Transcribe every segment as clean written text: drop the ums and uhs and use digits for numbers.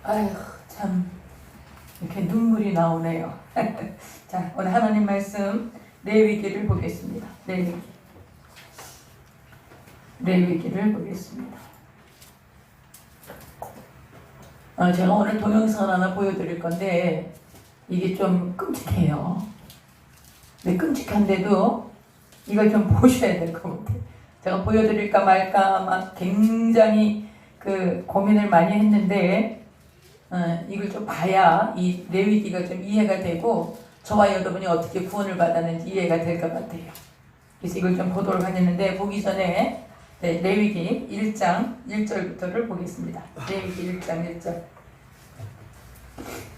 아휴, 참 이렇게 눈물이 나오네요. 자, 오늘 하나님 말씀 레위기를 보겠습니다. 레위기를 보겠습니다. 제가 오늘 동영상 하나 보여드릴 건데 이게 좀 끔찍해요. 근데 끔찍한데도 이걸 좀 보셔야 될 것 같아요. 제가 보여드릴까 말까 막 굉장히 고민을 많이 했는데 이걸 좀 봐야 이 레위기가 좀 이해가 되고 저와 여러분이 어떻게 구원을 받았는지 이해가 될 것 같아요. 그래서 이걸 좀 보도록 하겠는데 보기 전에 레위기 1장 1절부터를 보겠습니다. 레위기 1장 1절.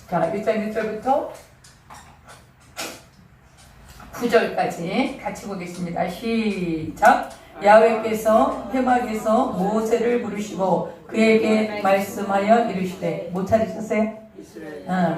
자, 1장 1절부터 9절까지 같이 보겠습니다. 시작! 야훼께서 회막에서 모세를 부르시고 그에게 말씀하여 이르시되 못 찾으셨어요?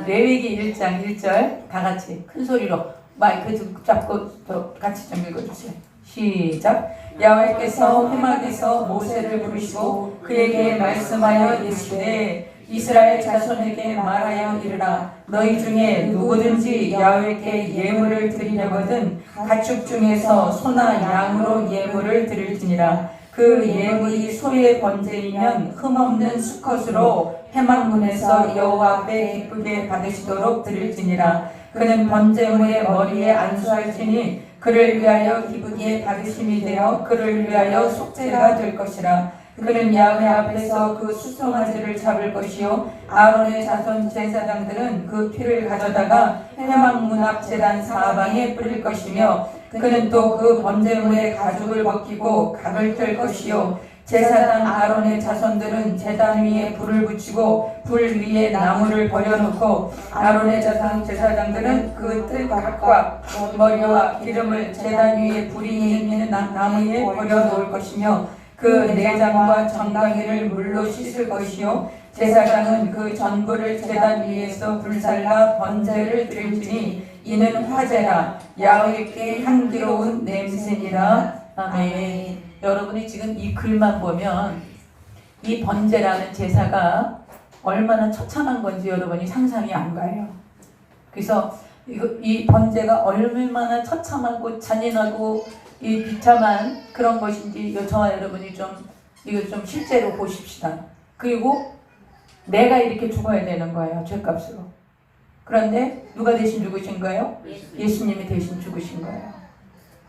레위기 1장 1절 다 같이 큰 소리로 마이크 잡고 같이 좀 읽어주세요. 시작! 야훼께서 회막에서 모세를 부르시고 그에게 말씀하여 이르시되 이스라엘 자손에게 말하여 이르라. 너희 중에 누구든지 야훼께 예물을 드리려거든 가축 중에서 소나 양으로 예물을 드릴지니라. 그 예물이 소의 번제이면 흠없는 수컷으로 회막문에서 여호와 앞에 기쁘게 받으시도록 드릴지니라. 그는 번제물의 머리에 안수할지니 그를 위하여 기쁘게 받으심이 되어 그를 위하여 속죄가 될 것이라. 그는 야훼 앞에서 그 수송아지를 잡을 것이요 아론의 자손 제사장들은 그 피를 가져다가 회막문 앞 제단 사방에 뿌릴 것이며 그는 또 그 번제물의 가죽을 벗기고 각을 뜰 것이요 제사장 아론의 자손들은 제단 위에 불을 붙이고 불 위에 나무를 버려놓고 아론의 제사장들은 그 뜰각과 머리와 기름을 제단 위에 불이 있는 나무에 버려놓을 것이며 그 내장과 정강이를 물로 씻을 것이요 제사장은 그 전부를 제단 위에서 불살라 번제를 드릴지니 이는 화제라 야훼께 향기로운 냄새니라. 아멘. 여러분이 지금 이 글만 보면 이 번제라는 제사가 얼마나 처참한 건지 여러분이 상상이 안 가요. 그래서 이 번제가 얼마나 처참하고 잔인하고 이 비참한 그런 것인지 저와 여러분이 이거 좀 실제로 보십시다. 그리고 내가 이렇게 죽어야 되는 거예요. 죄값으로. 그런데 누가 대신 죽으신 거예요? 예수님이 대신 죽으신 거예요.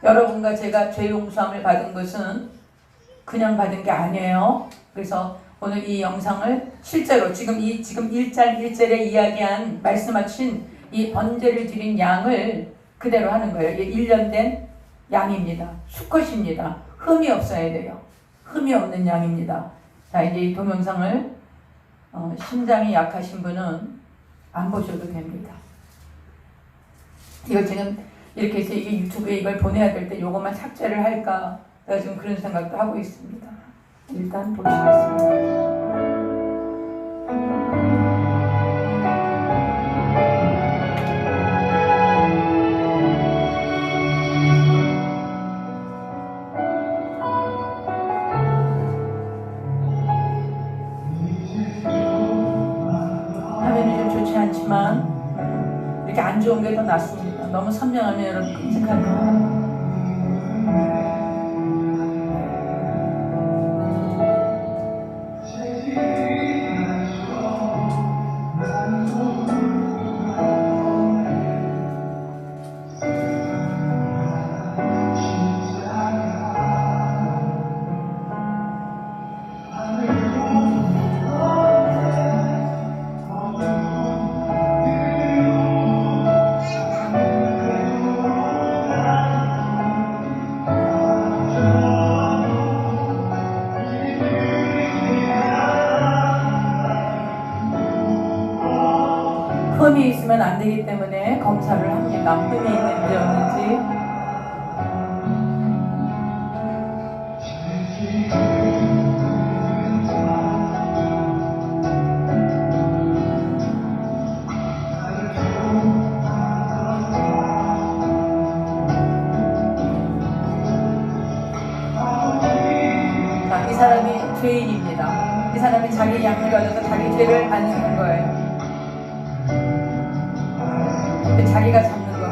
여러분과 제가 죄 용서함을 받은 것은 그냥 받은 게 아니에요. 그래서 오늘 이 영상을 실제로 지금 1장 1절에 이야기한 말씀하신 이 번제를 드린 양을 그대로 하는 거예요. 1년 된 양입니다. 수컷입니다. 흠이 없어야 돼요. 흠이 없는 양입니다. 자, 이제 이 동영상을 심장이 약하신 분은 안 보셔도 됩니다. 이거 지금 이렇게 해서 이게 유튜브에 이걸 보내야 될 때 요것만 삭제를 할까 제가 지금 그런 생각도 하고 있습니다. 일단 보시겠습니다. 않지만 이렇게 안 좋은 게 더 낫습니다. 너무 선명하면 여러분 끔찍합니다. 흠이 있으면 안 되기 때문에 검사를 합니다. 흠이 있는지 없는지. 자, 이 사람이 죄인입니다. 이 사람이 자기 양을 가져서 자기 죄를 안수는 거예요. 근데 자기가 잡는 겁니다.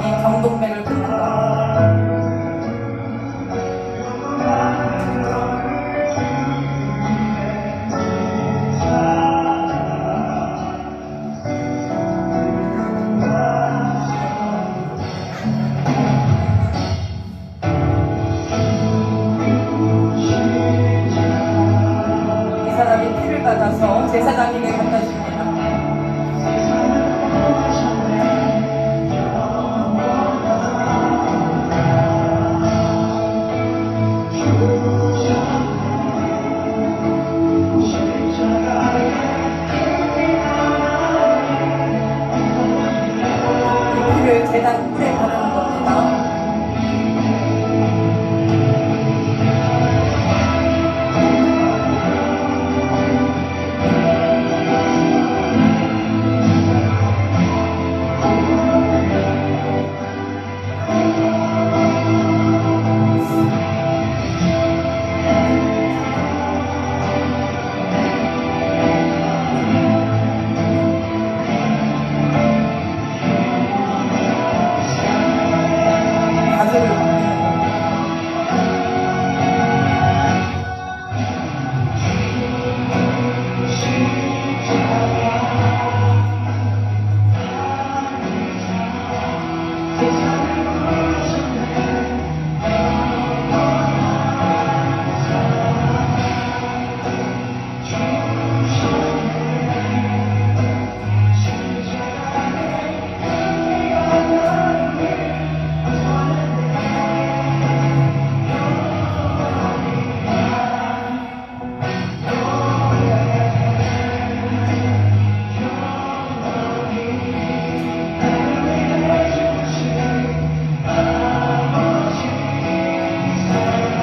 이 경동맥을 끊는 겁니다. 이 사람이 피를 받아서 제사장에게 갖다 줍니다. 이 피를 제단 뿔에 바르는 겁니다. 가죽을 벗기는 겁니다.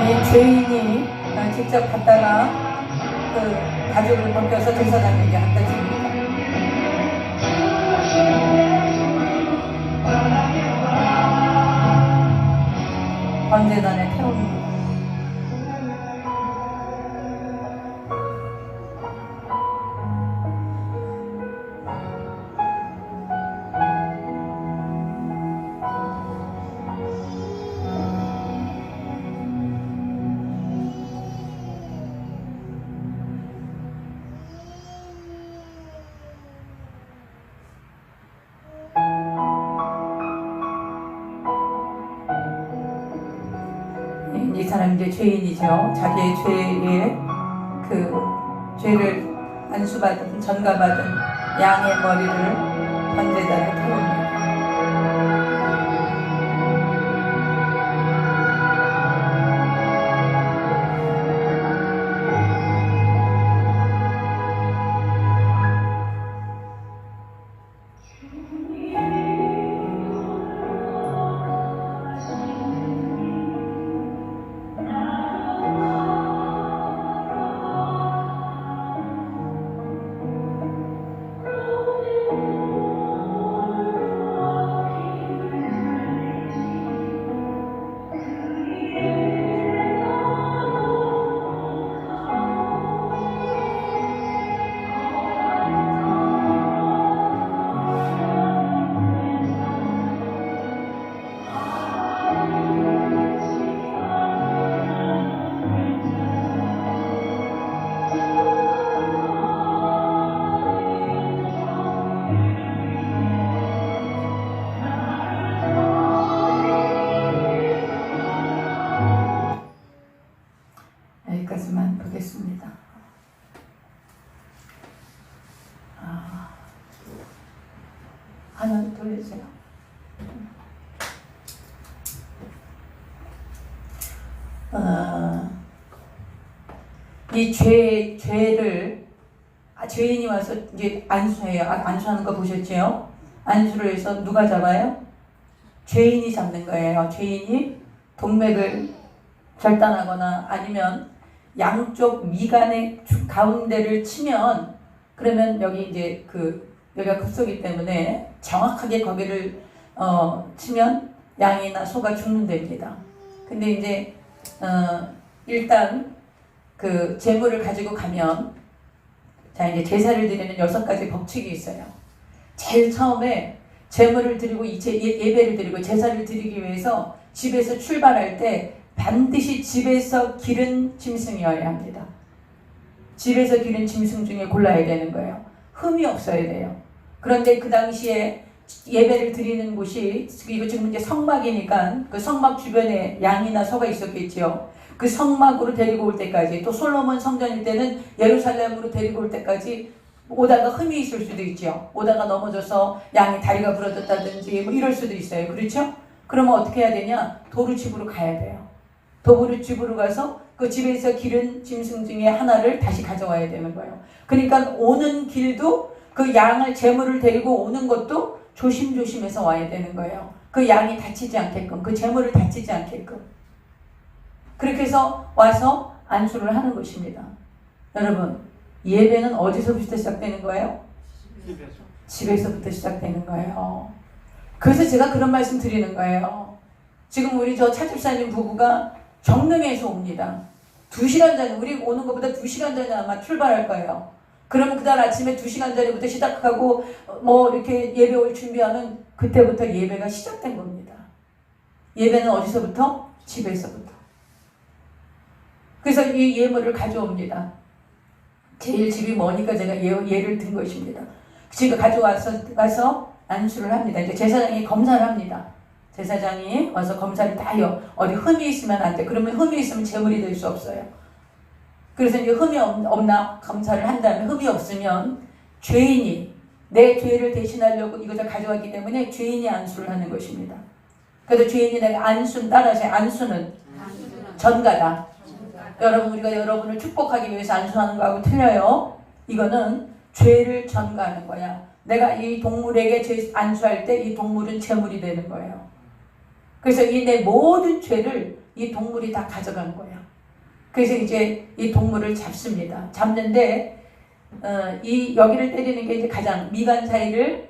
이 죄인이 직접 갖다가 그 가죽을 벗겨서 제사장에게 갖다 줍니다. 번제단에 태웁니다. 이 사람 이제 죄인이죠. 자기의 죄에 그 죄를 안수받은 전가받은 양의 머리를 번제단에 태웁니다. 여기까지만 보겠습니다. 화면 돌려주세요. 이 죄를 죄인이 와서 이제 안수해요. 안수하는 거 보셨죠? 안수를 해서 누가 잡아요? 죄인이 잡는 거예요. 죄인이 동맥을 절단하거나 아니면 양쪽 미간의 가운데를 치면 그러면 여기 이제 여기가 급소이기 때문에 정확하게 거기를 치면 양이나 소가 죽는답니다. 근데 이제 일단 그 제물을 가지고 가면 자 이제 제사를 드리는 6가지 법칙이 있어요. 제일 처음에 제물을 드리고 예배를 드리고 제사를 드리기 위해서 집에서 출발할 때 반드시 집에서 기른 짐승이어야 합니다. 집에서 기른 짐승 중에 골라야 되는 거예요. 흠이 없어야 돼요. 그런데 그 당시에 예배를 드리는 곳이 이거 지금 이제 성막이니까 그 성막 주변에 양이나 소가 있었겠지요. 그 성막으로 데리고 올 때까지 또 솔로몬 성전일 때는 예루살렘으로 데리고 올 때까지 오다가 흠이 있을 수도 있죠. 오다가 넘어져서 양이 다리가 부러졌다든지 뭐 이럴 수도 있어요. 그렇죠? 그러면 어떻게 해야 되냐? 도루집으로 가야 돼요. 도루집으로 가서 그 집에서 기른 짐승 중에 하나를 다시 가져와야 되는 거예요. 그러니까 오는 길도 그 양을 제물을 데리고 오는 것도 조심조심해서 와야 되는 거예요. 그 양이 다치지 않게끔, 그 제물을 다치지 않게끔. 그렇게 해서 와서 안수를 하는 것입니다. 여러분, 예배는 어디서부터 시작되는 거예요? 집에서부터 시작되는 거예요. 그래서 제가 그런 말씀 드리는 거예요. 지금 우리 저 차집사님 부부가 정릉에서 옵니다. 2시간 전에, 우리 오는 것보다 2시간 전에 아마 출발할 거예요. 그러면 그날 아침에 2시간 전부터 시작하고 뭐 이렇게 예배 올 준비하면 그때부터 예배가 시작된 겁니다. 예배는 어디서부터? 집에서부터. 그래서 이 예물을 가져옵니다. 제일 집이 머니까 제가 예를 든 것입니다. 지금 가져와서 안수를 합니다. 이제 제사장이 검사를 합니다. 제사장이 와서 검사를 다 해요. 어디 흠이 있으면 안 돼. 그러면 흠이 있으면 제물이 될 수 없어요. 그래서 이제 흠이 없나 검사를 한 다음에 흠이 없으면 죄인이 내 죄를 대신하려고 이것을 가져왔기 때문에 죄인이 안수를 하는 것입니다. 그래서 죄인이 내가 안수는 따라하세요. 안수는 전가다. 여러분 우리가 여러분을 축복하기 위해서 안수하는 거하고 틀려요. 이거는 죄를 전가하는 거야. 내가 이 동물에게 안수할 때 이 동물은 제물이 되는 거예요. 그래서 이 내 모든 죄를 이 동물이 다 가져간 거야. 그래서 이제 이 동물을 잡습니다. 잡는데 이 여기를 때리는 게 이제 가장 미간 사이를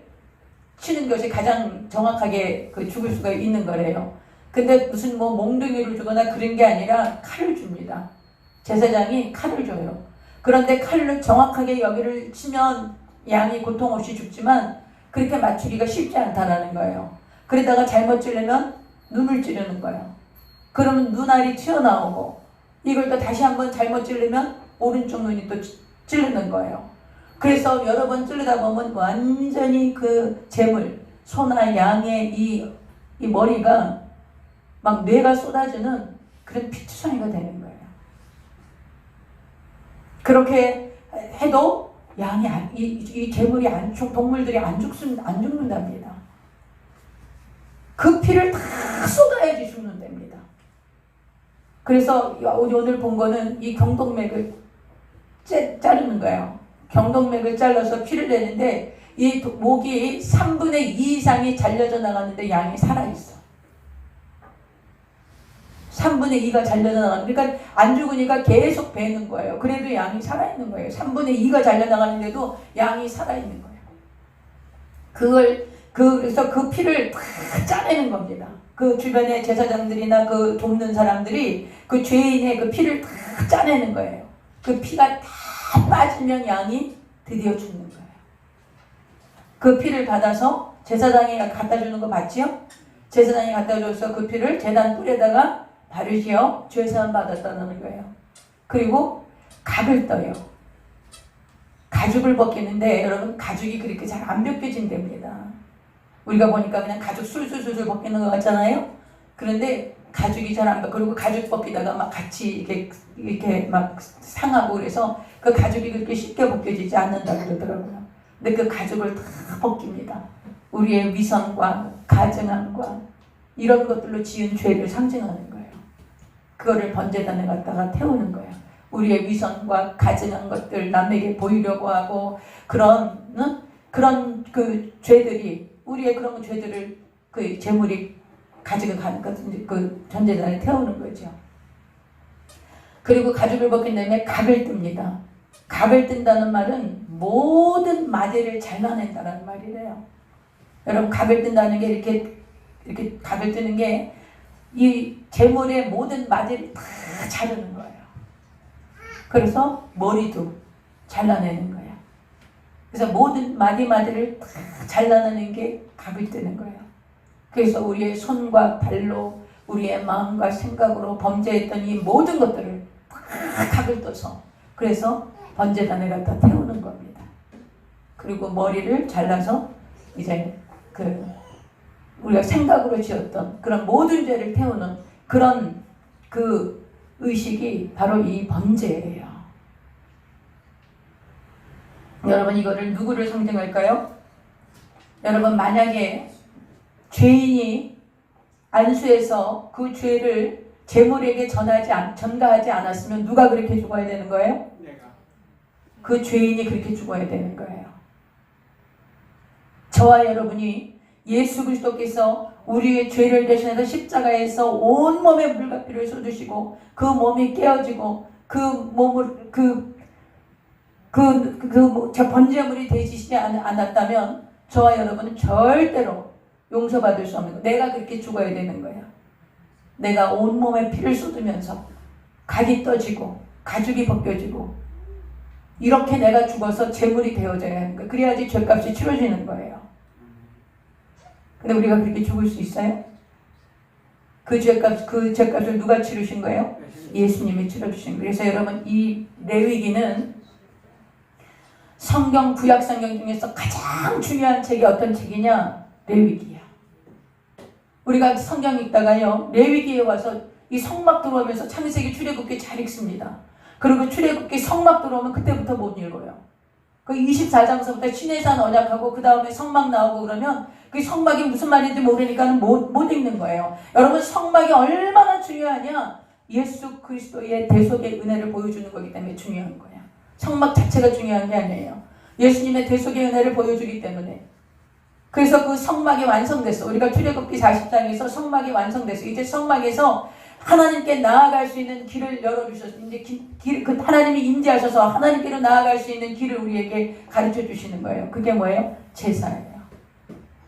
치는 것이 가장 정확하게 죽을 수가 있는 거래요. 근데 무슨 뭐 몽둥이를 주거나 그런 게 아니라 칼을 줍니다. 제사장이 칼을 줘요. 그런데 칼로 정확하게 여기를 치면 양이 고통 없이 죽지만 그렇게 맞추기가 쉽지 않다라는 거예요. 그러다가 잘못 찌르면 눈을 찌르는 거예요. 그러면 눈알이 튀어나오고 이걸 또 다시 한번 잘못 찌르면 오른쪽 눈이 또 찌르는 거예요. 그래서 여러 번 찌르다 보면 완전히 그 재물, 소나 양의 이 머리가 막 뇌가 쏟아지는 그런 피투성이가 되는 거예요. 그렇게 해도 양이 이 재물이 동물들이 안 죽는답니다. 그 피를 다 쏟아야지 죽는답니다. 그래서 오늘 본 거는 이 경동맥을 자르는 거예요. 경동맥을 잘라서 피를 내는데 이 목이 3분의 2 이상이 잘려져 나갔는데 양이 살아있어. 3분의 2가 잘려져 나가는 그러니까 안 죽으니까 계속 베는 거예요. 그래도 양이 살아있는 거예요. 3분의 2가 잘려나가는데도 양이 살아있는 거예요. 그래서 그 피를 다 짜내는 겁니다. 그 주변의 제사장들이나 그 돕는 사람들이 그 죄인의 그 피를 다 짜내는 거예요. 그 피가 다 빠지면 양이 드디어 죽는 거예요. 그 피를 받아서 제사장이 갖다 주는 거 맞지요? 제사장이 갖다 줘서 그 피를 제단 뿔에다가 바르지요. 죄사함 받았다는 거예요. 그리고 각을 떠요. 가죽을 벗기는데 여러분 가죽이 그렇게 잘 안 벗겨진답니다. 우리가 보니까 그냥 가죽 술술술 벗기는 것 같잖아요. 그런데 가죽이 잘 안 벗겨. 그리고 가죽 벗기다가 막 같이 이렇게 막 상하고 그래서 그 가죽이 그렇게 쉽게 벗겨지지 않는다 그러더라고요. 근데 그 가죽을 다 벗깁니다. 우리의 위선과 가증함과 이런 것들로 지은 죄를 상징하는 거예요. 그거를 번제단에 갖다가 태우는 거예요. 우리의 위선과 가증한 것들 남에게 보이려고 하고 그런 그 죄들이 우리의 그런 죄들을 그 제물이 가지고 가는 것, 그 전제단에 태우는 거죠. 그리고 가죽을 벗긴 다음에 각을 뜹니다. 각을 뜬다는 말은 모든 마디를 잘라낸다는 말이래요. 여러분, 각을 뜬다는 게 이렇게 각을 뜨는 게 이 재물의 모든 마디를 다 자르는 거예요. 그래서 머리도 잘라내는 거예요. 그래서 모든 마디마디를 다 잘라내는 게 각을 뜨는 거예요. 그래서 우리의 손과 발로 우리의 마음과 생각으로 범죄했던 이 모든 것들을 다 각을 떠서 그래서 번제단에 갖다 태우는 겁니다. 그리고 머리를 잘라서 이제 우리가 생각으로 지었던 그런 모든 죄를 태우는 그런 그 의식이 바로 이 번제예요. 여러분, 이거를 누구를 상징할까요? 여러분, 만약에 죄인이 안수해서 그 죄를 재물에게 전가하지 않았으면 누가 그렇게 죽어야 되는 거예요? 그 죄인이 그렇게 죽어야 되는 거예요. 저와 여러분이 예수 그리스도께서 우리의 죄를 대신해서 십자가에서 온몸에 물과 피를 쏟으시고 그 몸이 깨어지고 그 몸을 저 번제물이 되시지 않았다면 저와 여러분은 절대로 용서받을 수 없는 거예요. 내가 그렇게 죽어야 되는 거예요. 내가 온몸에 피를 쏟으면서 각이 떠지고 가죽이 벗겨지고 이렇게 내가 죽어서 제물이 되어져야 하는 거예요. 그래야지 죄값이 치러지는 거예요. 근데 우리가 그렇게 죽을 수 있어요? 그 죄값을 누가 치르신 거예요? 예수님이 치러주신 거예요. 그래서 여러분, 이 레위기는 성경, 구약 성경 중에서 가장 중요한 책이 어떤 책이냐? 레위기야. 우리가 성경 읽다가요, 레위기에 와서 이 성막 들어오면서 창세기, 출애굽기 잘 읽습니다. 그리고 출애굽기 성막 들어오면 그때부터 못 읽어요. 그 24장서부터 시내산 언약하고 그 다음에 성막 나오고 그러면 그 성막이 무슨 말인지 모르니까 못 읽는 거예요. 여러분, 성막이 얼마나 중요하냐? 예수 그리스도의 대속의 은혜를 보여주는 거기 때문에 중요한 거예요. 성막 자체가 중요한 게 아니에요. 예수님의 대속의 은혜를 보여주기 때문에. 그래서 그 성막이 완성됐어. 우리가 출애굽기 40장에서 성막이 완성됐어. 이제 성막에서 하나님께 나아갈 수 있는 길을 열어주셨어요. 이제 그 하나님이 임재하셔서 하나님께로 나아갈 수 있는 길을 우리에게 가르쳐 주시는 거예요. 그게 뭐예요? 제사예요.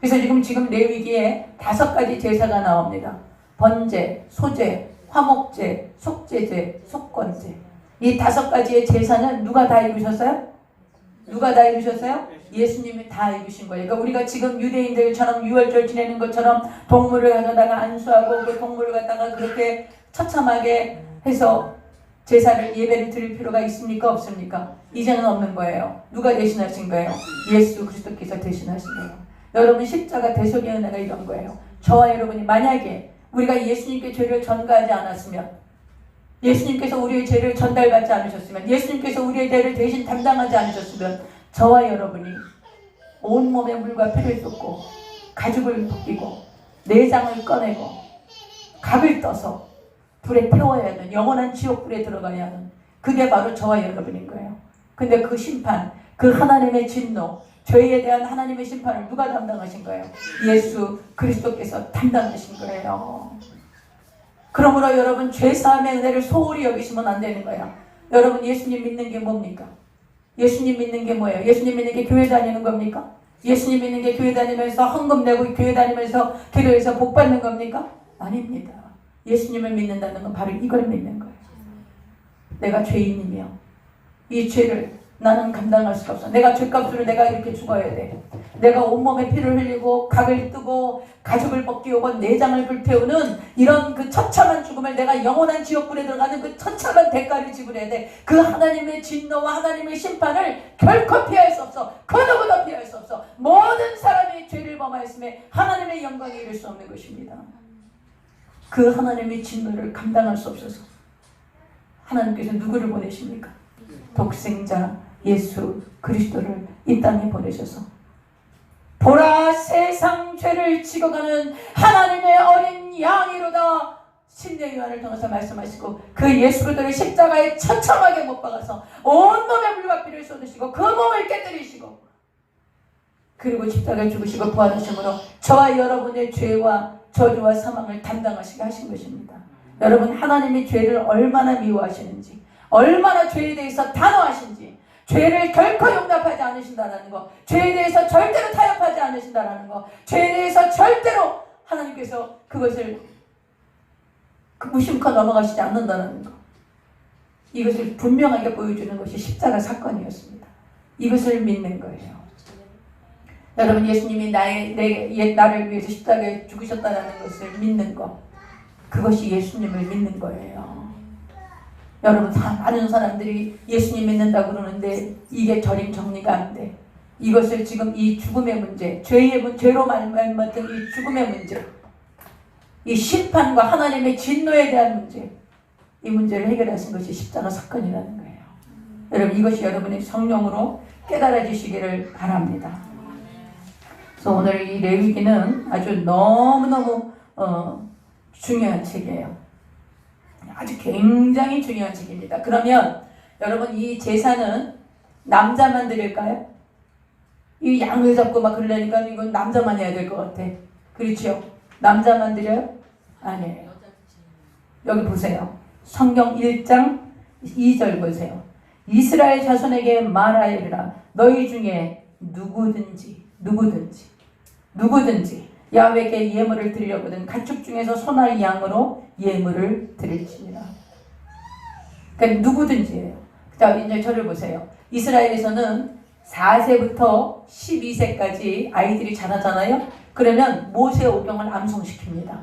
그래서 지금 레위기에 5가지 제사가 나옵니다. 번제, 소제, 화목제, 속죄제, 속건제. 이 5가지의 제사는 누가 다 이루셨어요? 누가 다 이루셨어요? 예수님이 다 이루신 거예요. 그러니까 우리가 지금 유대인들처럼 유월절 지내는 것처럼 동물을 가져다가 안수하고 그 동물을 갖다가 그렇게 처참하게 해서 제사를 예배를 드릴 필요가 있습니까? 없습니까? 이제는 없는 거예요. 누가 대신하신 거예요? 예수 그리스도께서 대신하신 거예요. 여러분, 십자가 대속의 은혜가 이런 거예요. 저와 여러분이 만약에 우리가 예수님께 죄를 전가하지 않았으면, 예수님께서 우리의 죄를 전달받지 않으셨으면, 예수님께서 우리의 죄를 대신 담당하지 않으셨으면 저와 여러분이 온몸에 물과 피를 쏟고 가죽을 벗기고 내장을 꺼내고 각을 떠서 불에 태워야 하는, 영원한 지옥불에 들어가야 하는, 그게 바로 저와 여러분인 거예요. 근데 그 심판, 그 하나님의 진노, 죄에 대한 하나님의 심판을 누가 담당하신 거예요? 예수 그리스도께서 담당하신 거예요. 그러므로 여러분, 죄사함의 은혜를 소홀히 여기시면 안 되는 거예요. 여러분, 예수님 믿는 게 뭡니까? 예수님 믿는 게 뭐예요? 예수님 믿는 게 교회 다니는 겁니까? 예수님 믿는 게 교회 다니면서 헌금 내고 교회 다니면서 기도해서 복 받는 겁니까? 아닙니다. 예수님을 믿는다는 건 바로 이걸 믿는 거예요. 내가 죄인이며 이 죄를 나는 감당할 수가 없어. 내가 죄값으로 내가 이렇게 죽어야 돼. 내가 온몸에 피를 흘리고 각을 뜨고 가죽을 벗기고 내장을 불태우는 이런 그 처참한 죽음을, 내가 영원한 지옥불에 들어가는 그 처참한 대가를 지불해야 돼. 그 하나님의 진노와 하나님의 심판을 결코 피할 수 없어. 그 누구도 피할 수 없어. 모든 사람이 죄를 범하였음에 하나님의 영광에 이를 수 없는 것입니다. 그 하나님의 진노를 감당할 수 없어서 하나님께서 누구를 보내십니까? 독생자 예수 그리스도를 이 땅에 보내셔서 보라, 세상 죄를 지고가는 하나님의 어린 양이로다. 신대 요한을 통해서 말씀하시고 그 예수 그리스도를 십자가에 처참하게 못 박아서 온몸에 물과 피를 쏟으시고 그 몸을 깨뜨리시고 그리고 십자가에 죽으시고 부활하심으로 저와 여러분의 죄와 저주와 사망을 담당하시게 하신 것입니다. 여러분, 하나님이 죄를 얼마나 미워하시는지, 얼마나 죄에 대해서 단호하신지, 죄를 결코 용납하지 않으신다는 거, 죄에 대해서 절대로 타협하지 않으신다는 거, 죄에 대해서 절대로 하나님께서 그것을 무심코 넘어가시지 않는다는 거, 이것을 분명하게 보여주는 것이 십자가 사건이었습니다. 이것을 믿는 거예요. 여러분, 예수님이 나를 위해서 십자가에 죽으셨다는 것을 믿는 거, 그것이 예수님을 믿는 거예요. 여러분, 많은 사람들이 예수님 믿는다고 그러는데 이게 절임 정리가 안 돼. 이것을 지금 이 죽음의 문제, 죄로 말미암았던 이 죽음의 문제, 이 심판과 하나님의 진노에 대한 문제, 이 문제를 해결하신 것이 십자가 사건이라는 거예요. 여러분, 이것이 여러분의 성령으로 깨달아지시기를 바랍니다. 그래서 오늘 이 레위기는 아주 너무너무 중요한 책이에요. 아주 굉장히 중요한 책입니다. 그러면 여러분, 이 제사는 남자만 드릴까요? 이 양을 잡고 막 그러려니까 이건 남자만 해야 될 것 같아. 그렇죠? 남자만 드려요? 아니에요. 여기 보세요. 성경 1장 2절 보세요. 이스라엘 자손에게 말하여라. 너희 중에 누구든지 야훼께 예물을 드리려거든 가축 중에서 소나 양으로 예물을 드릴지니라. 그러니까 누구든지예요. 자, 이제 저를 보세요. 이스라엘에서는 4세부터 12세까지 아이들이 자라잖아요. 그러면 모세 오경을 암송시킵니다.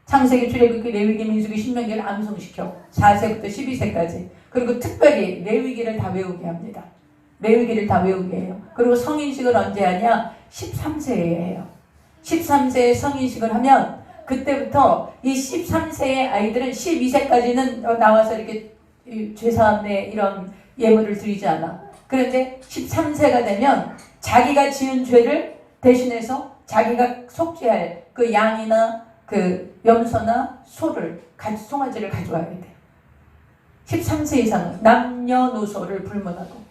창세기, 출애굽기, 레위기, 민수기, 신명기를 암송시켜. 4세부터 12세까지. 그리고 특별히 레위기를 다 외우게 합니다. 레위기를 다 외우게 해요. 그리고 성인식을 언제 하냐? 13세에 해요. 13세에 성인식을 하면 그때부터 이 13세의 아이들은 12세까지는 나와서 이렇게 제사함에 이런 예물을 드리지 않아. 그런데 13세가 되면 자기가 지은 죄를 대신해서 자기가 속죄할 그 양이나 그 염소나 소를, 송아지를 가져와야 돼요. 13세 이상은 남녀노소를 불문하고.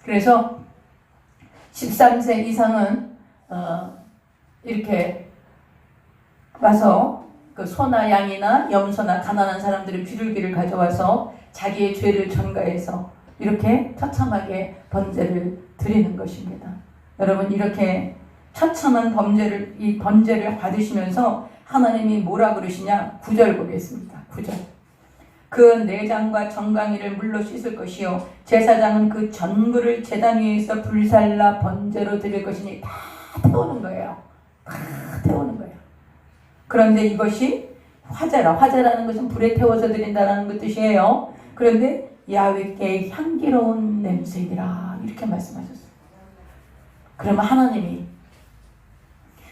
그래서 13세 이상은 이렇게 와서 그 소나 양이나 염소나 가난한 사람들의 비둘기를 가져와서 자기의 죄를 전가해서 이렇게 처참하게 번제를 드리는 것입니다. 여러분, 이렇게 처참한 이 번제를 받으시면서 하나님이 뭐라 그러시냐? 9절 보겠습니다. 9절. 그 내장과 정강이를 물로 씻을 것이요 제사장은 그 전부를 제단 위에서 불살라 번제로 드릴 것이니. 다 태우는 거예요. 다 태우는 거예요. 그런데 이것이 화제라는 것은 불에 태워서 드린다는 그 뜻이에요. 그런데 야훼께 향기로운 냄새이라 이렇게 말씀하셨어요. 그러면 하나님이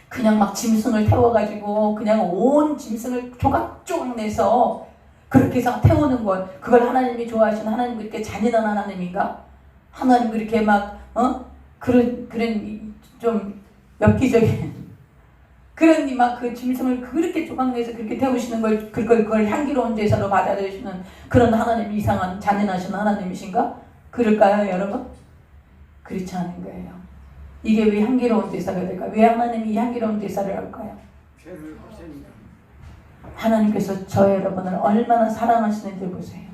그냥 막 짐승을 태워가지고 그냥 온 짐승을 조각조각 내서 그렇게 해서 태우는 것, 그걸 하나님이 좋아하시는, 하나님 그렇게 잔인한 하나님인가? 하나님 그렇게 막 그런 좀 엽기적인 그런 막 그 짐승을 그렇게 조각내서 그렇게 태우시는 걸 그걸 향기로운 제사로 받아들이시는 그런 하나님, 이상한 잔인하신 하나님이신가? 그럴까요, 여러분? 그렇지 않은 거예요. 이게 왜 향기로운 제사가 될까요? 왜 하나님이 향기로운 제사를 할까요? 하나님께서 저 여러분을 얼마나 사랑하시는지 보세요.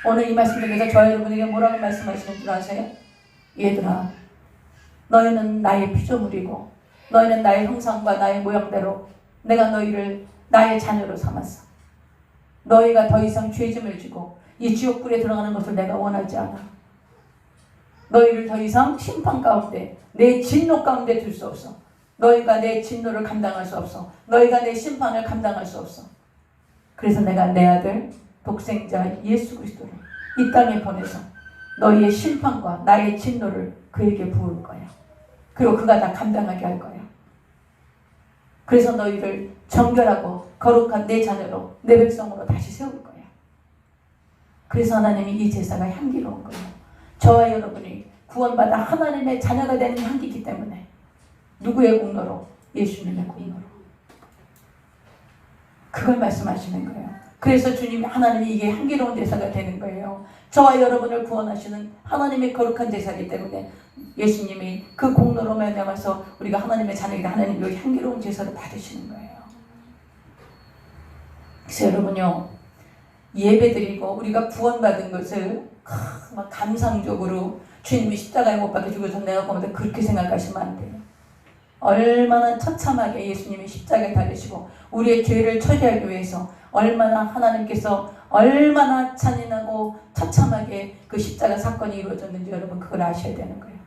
오늘 이 말씀 중에서 저 여러분에게 뭐라고 말씀하시는 줄 아세요? 얘들아, 너희는 나의 피조물이고 너희는 나의 형상과 나의 모양대로 내가 너희를 나의 자녀로 삼았어. 너희가 더 이상 죄짐을 지고 이 지옥불에 들어가는 것을 내가 원하지 않아. 너희를 더 이상 심판 가운데, 내 진노 가운데 둘 수 없어. 너희가 내 진노를 감당할 수 없어. 너희가 내 심판을 감당할 수 없어. 그래서 내가 내 아들 독생자 예수 그리스도를 이 땅에 보내서 너희의 심판과 나의 진노를 그에게 부을 거야. 그리고 그가 다 감당하게 할 거야. 그래서 너희를 정결하고 거룩한 내 자녀로, 내 백성으로 다시 세울 거야. 그래서 하나님이 이 제사가 향기로운 거예요. 저와 여러분이 구원받아 하나님의 자녀가 되는 향기이기 때문에. 누구의 공로로? 예수님의 공로로. 그걸 말씀하시는 거예요. 그래서 주님이, 하나님이 이게 향기로운 제사가 되는 거예요. 저와 여러분을 구원하시는 하나님의 거룩한 제사이기 때문에 예수님이 그 공로로 말미암아서 우리가 하나님의 자녀이다, 하나님이 향기로운 제사를 받으시는 거예요. 그래서 여러분요, 예배드리고 우리가 구원받은 것을 막 감상적으로 주님이 십자가에 못 박혀 죽어서 내가 보면 그렇게 생각하시면 안 돼요. 얼마나 처참하게 예수님이 십자가에 달리시고 우리의 죄를 처리하기 위해서 얼마나 하나님께서 얼마나 잔인하고 처참하게 그 십자가 사건이 이루어졌는지 여러분 그걸 아셔야 되는 거예요.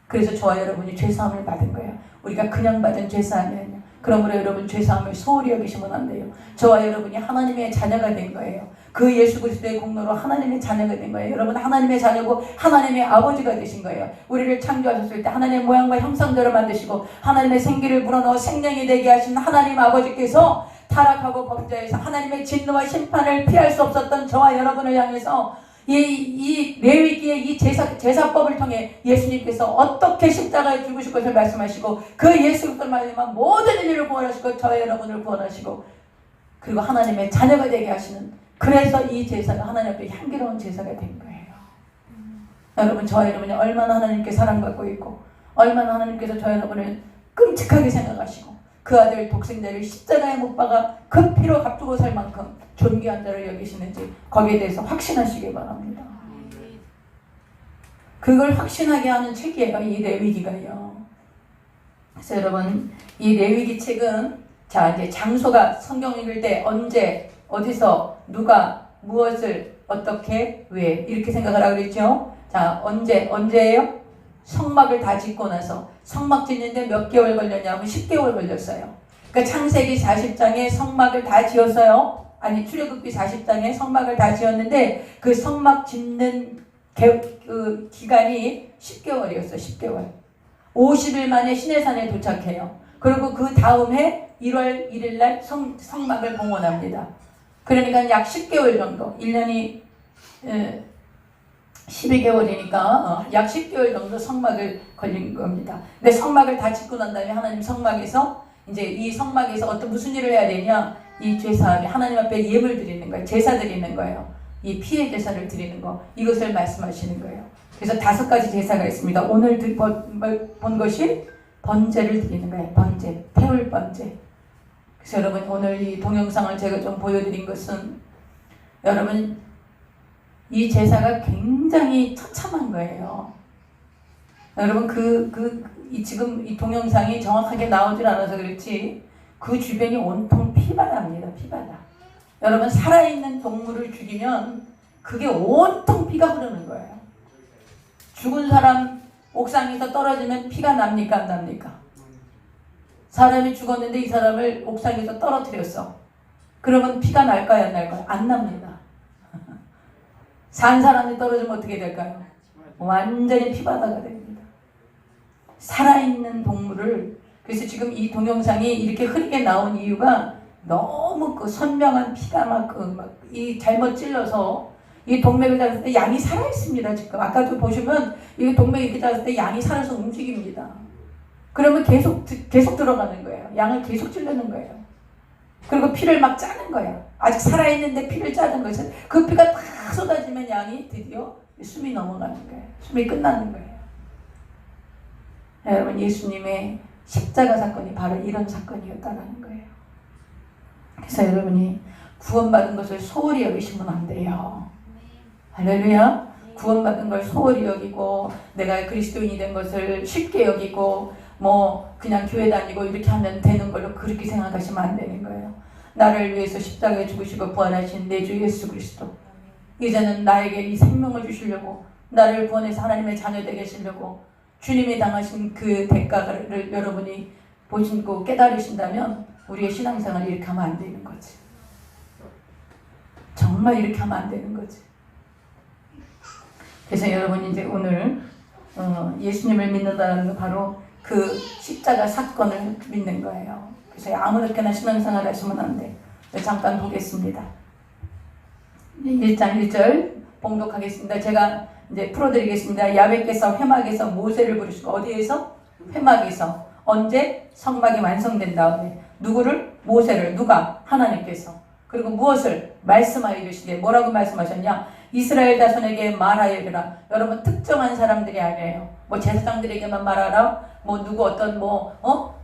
그래서 저와 여러분이 죄사함을 받은 거예요. 우리가 그냥 받은 죄사함이 아니에요. 그러므로 여러분 죄사함을 소홀히 여기시면 안 돼요. 저와 여러분이 하나님의 자녀가 된 거예요. 그 예수 그리스도의 공로로 하나님의 자녀가 된 거예요. 여러분 하나님의 자녀고 하나님의 아버지가 되신 거예요. 우리를 창조하셨을 때 하나님의 모양과 형상대로 만드시고 하나님의 생기를 불어넣어 생명이 되게 하신 하나님 아버지께서 타락하고 범죄해서 하나님의 진노와 심판을 피할 수 없었던 저와 여러분을 향해서 이 레위기의 이 제사법을 통해 예수님께서 어떻게 십자가에 죽으실 것을 말씀하시고 그 예수 그리스도를 말미암아 모든 인류를 구원하시고 저와 여러분을 구원하시고 그리고 하나님의 자녀가 되게 하시는, 그래서 이 제사가 하나님 앞에 향기로운 제사가 된 거예요. 여러분 저와 여러분이 얼마나 하나님께 사랑받고 있고 얼마나 하나님께서 저와 여러분을 끔찍하게 생각하시고 그 아들 독생자를 십자가에 못 박아 그 피로 값주고 살 만큼 존귀한 자를 여기시는지 거기에 대해서 확신하시기 바랍니다. 그걸 확신하게 하는 책이에요, 이 레위기가요. 그래서 여러분 이 레위기 책은 자 이제 장소가 성경 읽을 때 언제 어디서 누가 무엇을 어떻게 왜 이렇게 생각을 하고 그랬죠. 자 언제예요? 성막을 다 짓고 나서 성막 짓는데 몇 개월 걸렸냐면 10개월 걸렸어요. 그러니까 창세기 40장에 성막을 다 지었어요. 아니 출애굽기 40장에 성막을 다 지었는데 그 성막 짓는 그 기간이 10개월이었어요. 10개월. 50일 만에 시내산에 도착해요. 그리고 그 다음 해 1월 1일 날 성막을 봉헌합니다. 그러니까 약 10개월 정도, 1년이 12개월이니까 약 10개월 정도 성막을 걸린 겁니다. 근데 성막을 다 짓고 난 다음에 하나님 성막에서 이제 이 성막에서 무슨 일을 해야 되냐? 이 죄사함이 하나님 앞에 예물 드리는 거예요. 제사 드리는 거예요. 이 피의 제사를 드리는 거, 이것을 말씀하시는 거예요. 그래서 5가지 제사가 있습니다. 오늘 본 것이 번제를 드리는 거예요. 번제, 태울 번제. 그래서 여러분 오늘 이 동영상을 제가 좀 보여드린 것은 여러분 이 제사가 굉장히 처참한 거예요. 여러분 지금 이 동영상이 정확하게 나오질 않아서 그렇지 그 주변이 온통 피바다입니다. 피바다. 여러분 살아있는 동물을 죽이면 그게 온통 피가 흐르는 거예요. 죽은 사람 옥상에서 떨어지면 피가 납니까 안 납니까? 사람이 죽었는데 이 사람을 옥상에서 떨어뜨렸어. 그러면 피가 날까요 안 날까요? 안 납니다. 산 사람이 떨어지면 어떻게 될까요? 완전히 피바다가 됩니다. 살아있는 동물을, 그래서 지금 이 동영상이 이렇게 흐리게 나온 이유가 너무 그 선명한 피가 이 잘못 찔러서 이 동맥을 잡았을 때 양이 살아있습니다. 지금 아까도 보시면 이 동맥 이렇게 잡았을 때 양이 살아서 움직입니다. 그러면 계속 들어가는 거예요. 양을 계속 찌르는 거예요. 그리고 피를 막 짜는 거예요. 아직 살아있는데 피를 짜는 것은 그 피가 다 쏟아지면 양이 드디어 숨이 넘어가는 거예요. 숨이 끝나는 거예요. 여러분 예수님의 십자가 사건이 바로 이런 사건이었다는 거예요. 그래서 여러분이 구원받은 것을 소홀히 여기시면 안 돼요. 할렐루야. 구원받은 걸 소홀히 여기고 내가 그리스도인이 된 것을 쉽게 여기고 그냥 교회 다니고 이렇게 하면 되는 걸로 그렇게 생각하시면 안 되는 거예요. 나를 위해서 십자가에 죽으시고 부활하신 내 주 예수 그리스도, 이제는 나에게 이 생명을 주시려고 나를 구원해서 하나님의 자녀 되게 하시려고 주님이 당하신 그 대가를 여러분이 보시고 깨달으신다면 우리의 신앙생활이 이렇게 하면 안 되는 거지. 정말 이렇게 하면 안 되는 거지. 그래서 여러분이 이제 오늘 예수님을 믿는다는 건 바로 그 십자가 사건을 믿는 거예요. 그래서 아무렇게나 신앙생활 하시면 안 돼. 잠깐 보겠습니다. 1장 1절 봉독하겠습니다. 제가 이제 풀어드리겠습니다. 야훼께서 회막에서 모세를 부르시고, 어디에서? 회막에서. 언제? 성막이 완성된 다음에. 누구를? 모세를. 누가? 하나님께서. 그리고 무엇을? 말씀하여 이르시되. 뭐라고 말씀하셨냐? 이스라엘 자손에게 말하여 이르라. 여러분 특정한 사람들이 아니에요. 제사장들에게만 말하라. 누구 어떤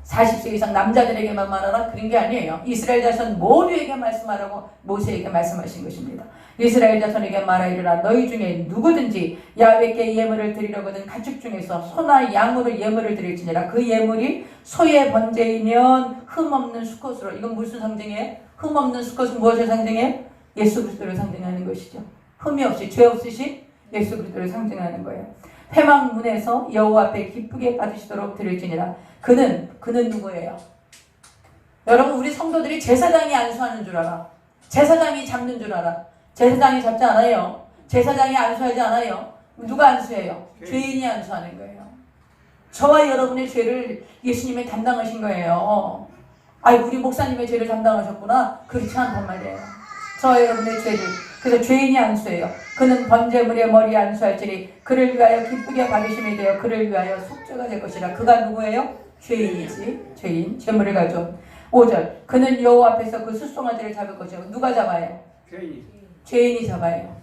40세 이상 남자들에게만 말하라 그런 게 아니에요. 이스라엘 자손 모두에게 말씀하라고 모세에게 말씀하신 것입니다. 이스라엘 자손에게 말하이르라 너희 중에 누구든지 야훼께 예물을 드리려거든 가축 중에서 소나 양으로 예물을 드릴지니라. 그 예물이 소의 번제이면 흠없는 수컷으로. 이건 무슨 상징이에요? 흠없는 수컷은 무엇을 상징해요? 예수 그리스도를 상징하는 것이죠. 흠이 없이 죄 없으신 예수 그리스도를 상징하는 거예요. 회막문에서 여호와 앞에 기쁘게 받으시도록 드릴지니라. 그는 누구예요? 여러분 우리 성도들이 제사장이 안수하는 줄 알아. 제사장이 잡는 줄 알아. 제사장이 잡지 않아요. 제사장이 안수하지 않아요. 누가 안수해요? 죄인이 안수하는 거예요. 저와 여러분의 죄를 예수님이 담당하신 거예요. 우리 목사님의 죄를 담당하셨구나. 그렇지 않단 말이에요. 저와 여러분의 죄를. 그래서 죄인이 안수해요. 그는 번제물의 머리에 안수할지니 그를 위하여 기쁘게 받으심이 되어 그를 위하여 속죄가 될 것이라. 그가 누구예요? 죄인이지. 죄인. 제물을 가져온. 5절. 그는 여호와 앞에서 그 숫송아지를 잡을 것이고. 누가 잡아요? 죄인이 잡아요.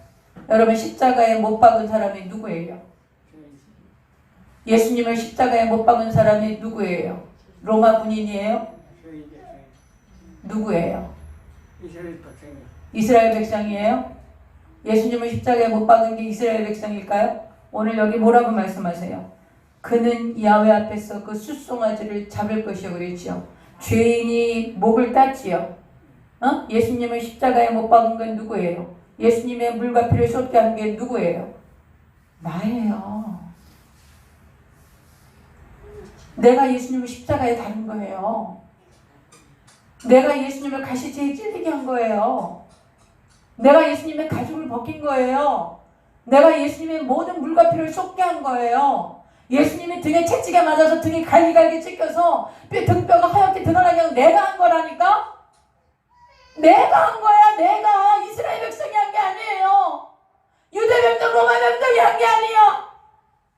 여러분 십자가에 못 박은 사람이 누구예요? 예수님을 십자가에 못 박은 사람이 누구예요? 로마 군인이에요? 누구예요? 이스라엘 백성이에요? 예수님을 십자가에 못 박은 게 이스라엘 백성일까요? 오늘 여기 뭐라고 말씀하세요? 그는 야훼 앞에서 그 숫송아지를 잡을 것이요 그랬지요. 죄인이 목을 땄지요. 예수님을 십자가에 못 박은 건 누구예요? 예수님의 물과 피를 쏟게 한 게 누구예요? 나예요. 내가 예수님을 십자가에 달은 거예요. 내가 예수님을 가시체에 찔리게 한 거예요. 내가 예수님의 가죽을 벗긴 거예요. 내가 예수님의 모든 물과 피를 쏟게 한 거예요. 예수님이 등에 채찍에 맞아서 등이 갈기갈기 찢겨서 등뼈가 하얗게 드러나게 하고 내가 한 거라니까? 내가 한 거야. 내가. 이스라엘 백성이 한 게 아니에요. 유대 백성, 로마 백성이 한 게 아니야.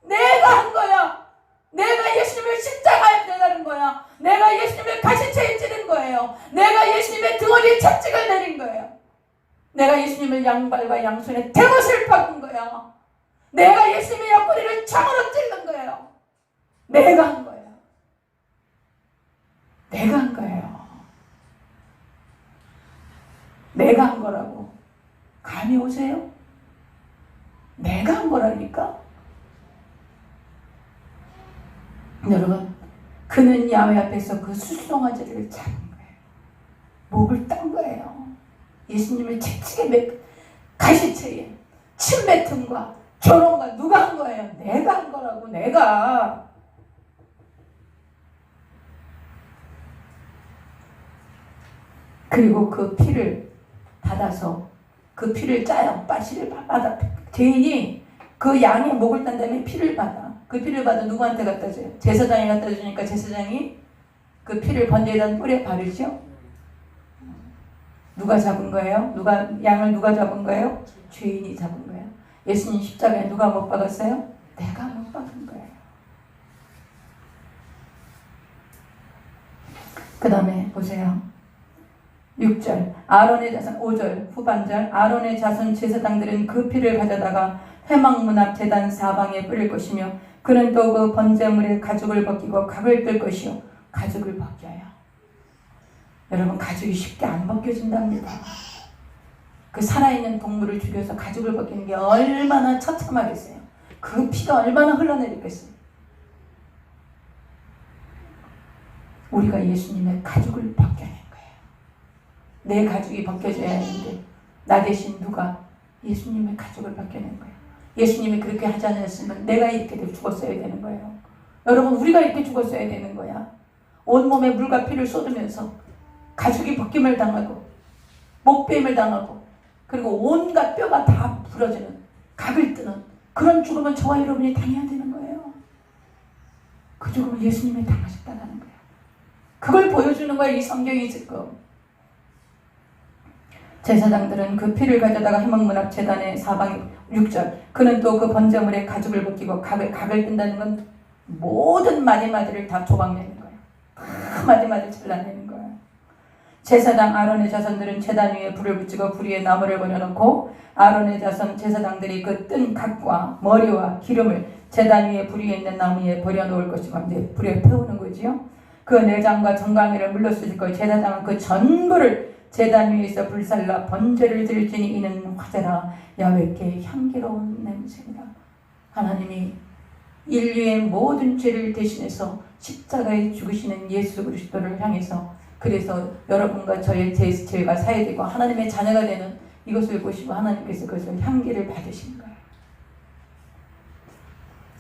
내가 한 거야. 내가 예수님을 십자가에 내다는 거야. 내가 예수님을 가시체에 찌른 거예요. 내가 예수님의 등허리에 채찍을 내린 거예요. 내가 예수님을 양발과 양손에 대못을 박은 거야. 내가 예수님의 옆구리를 창으로 찔른 거예요. 내가 한 거야. 내가 한 거예요. 내가 한 거라고. 감이 오세요? 내가 한 거라니까? 여러분, 그는 야훼 앞에서 그 숫송아지를 잡은 거예요. 목을 딴 거예요. 예수님을 채찍에 가시체에 침뱉음과 조롱과 누가 한 거예요? 내가 한 거라고. 내가. 그리고 그 피를 받아서 그 피를 짜요. 빠시를 받아. 죄인이 그 양의 목을 딴 다음에 피를 받아. 그 피를 받아 누구한테 갖다 줘요? 제사장이 갖다 주니까 제사장이 그 피를 번제에다 뿌려 바르죠. 누가 잡은 거예요? 양을 누가 잡은 거예요? 죄인이 잡은 거예요. 예수님 십자가에 누가 못 박았어요? 내가 못 박은 거예요. 그 다음에 보세요. 6절 아론의 자손 5절 후반절 아론의 자손 제사장들은 그 피를 가져다가 회막문 앞 제단 사방에 뿌릴 것이며 그는 또 그 번제물의 가죽을 벗기고 각을 뜰 것이요. 가죽을 벗겨요. 여러분 가죽이 쉽게 안 벗겨진답니다. 그 살아있는 동물을 죽여서 가죽을 벗기는 게 얼마나 처참하겠어요. 그 피가 얼마나 흘러내리겠어요. 우리가 예수님의 가죽을 벗겨낸 거예요. 내 가죽이 벗겨져야 하는데 나 대신 누가 예수님의 가죽을 벗겨낸 거예요. 예수님이 그렇게 하지 않았으면 내가 이렇게 죽었어야 되는 거예요. 여러분 우리가 이렇게 죽었어야 되는 거야. 온몸에 물과 피를 쏟으면서 가죽이 벗김을 당하고 목베임을 당하고 그리고 온갖 뼈가 다 부러지는 각을 뜨는 그런 죽음은 저와 여러분이 당해야 되는 거예요. 그 죽음을 예수님이 당하셨다는 거예요. 그걸 보여주는 거예요. 이 성경이 지금. 제사장들은 그 피를 가져다가 회막문 앞 제단의 사방에 6절 그는 또 그 번제물에 가죽을 벗기고 각을 뜬다는 건 모든 마디마디를 다 조각내는 거예요. 다 마디마디를 잘라내는 거예요. 제사장 아론의 자손들은 제단 위에 불을 붙이고 불 위에 나무를 버려놓고 아론의 자손 제사장들이 그 뜬 각과 머리와 기름을 제단 위에 불 위에 있는 나무에 버려놓을 것이고 이제 불에 태우는 거지요. 그 내장과 정강이를 물러쓰실 것. 제사장은 그 전부를 제단 위에서 불살라 번제를 드릴지니 이는 화제라 야훼께 향기로운 냄새니라. 하나님이 인류의 모든 죄를 대신해서 십자가에 죽으시는 예수 그리스도를 향해서, 그래서 여러분과 저의 죄가 사해되고 하나님의 자녀가 되는 이것을 보시고 하나님께서 그것을 향기를 받으신 거예요.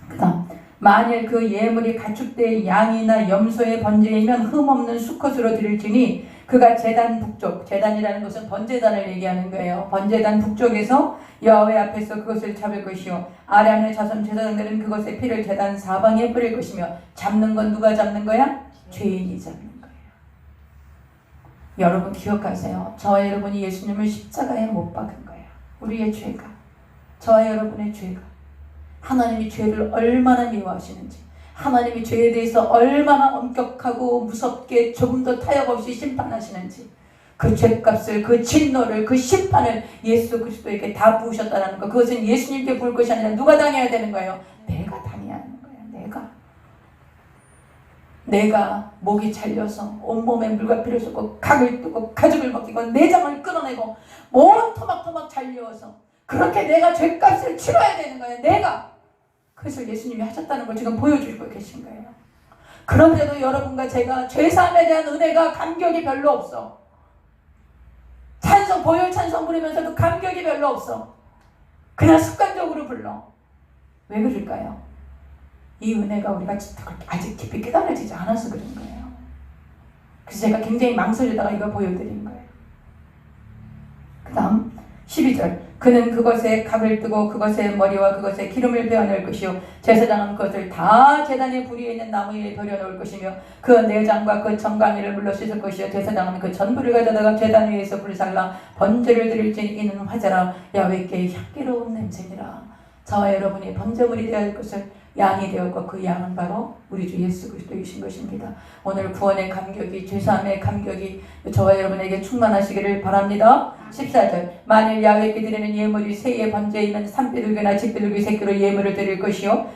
그 다음, 만일 그 예물이 가축대의 양이나 염소의 번제이면 흠없는 수컷으로 드릴지니 그가 제단 북쪽, 제단이라는 것은 번제단을 얘기하는 거예요. 번제단 북쪽에서 여호와 앞에서 그것을 잡을 것이요 아론의 자손 제사장들은 그것의 피를 제단 사방에 뿌릴 것이며, 잡는 건 누가 잡는 거야? 죄인이 잡는 거예요. 여러분 기억하세요. 저와 여러분이 예수님을 십자가에 못 박은 거예요. 우리의 죄가, 저와 여러분의 죄가, 하나님이 죄를 얼마나 미워하시는지, 하나님이 죄에 대해서 얼마나 엄격하고 무섭게 조금 더 타협 없이 심판하시는지, 그 죄값을, 그 진노를, 그 심판을 예수 그리스도에게 다 부으셨다는 것. 그것은 예수님께 부을 것이 아니라 누가 당해야 되는 거예요? 내가 당해야 하는 거예요. 내가 목이 잘려서 온몸에 물과 피를 쏟고 각을 뜨고 가죽을 벗기고 내장을 끊어내고 몸 토막토막 잘려서 그렇게 내가 죄값을 치러야 되는 거예요. 내가. 그래서 예수님이 하셨다는 걸 지금 보여주고 계신 거예요. 그런데도 여러분과 제가 죄사함에 대한 은혜가 감격이 별로 없어. 찬송, 보혈 찬송 부르면서도 감격이 별로 없어. 그냥 습관적으로 불러. 왜 그럴까요? 이 은혜가 우리가 아직 깊이 깨달아지지 않아서 그런 거예요. 그래서 제가 굉장히 망설이다가 이거 보여드린 거예요. 그 다음 12절, 그는 그것에 각을 뜨고 그것의 머리와 그것의 기름을 베어낼 것이요 제사장은 그것을 다 제단의 불 위에 있는 나무 위에 버려놓을 것이며 그 내장과 그 정강이를 물러 씻을 것이요 제사장은 그 전부를 가져다가 제단 위에서 불살라 번제를 드릴지니 이는 화제라 야훼께 향기로운 냄새니라. 저와 여러분이 번제물이 되어야 할 것을 양이 되었고 그 양은 바로 우리 주 예수 그리스도이신 것입니다. 오늘 구원의 감격이, 죄사함의 감격이 저와 여러분에게 충만하시기를 바랍니다. 14절, 만일 야훼께 드리는 예물이 새의 번제이면 산비둘기나 집비둘기 새끼로 예물을 드릴 것이요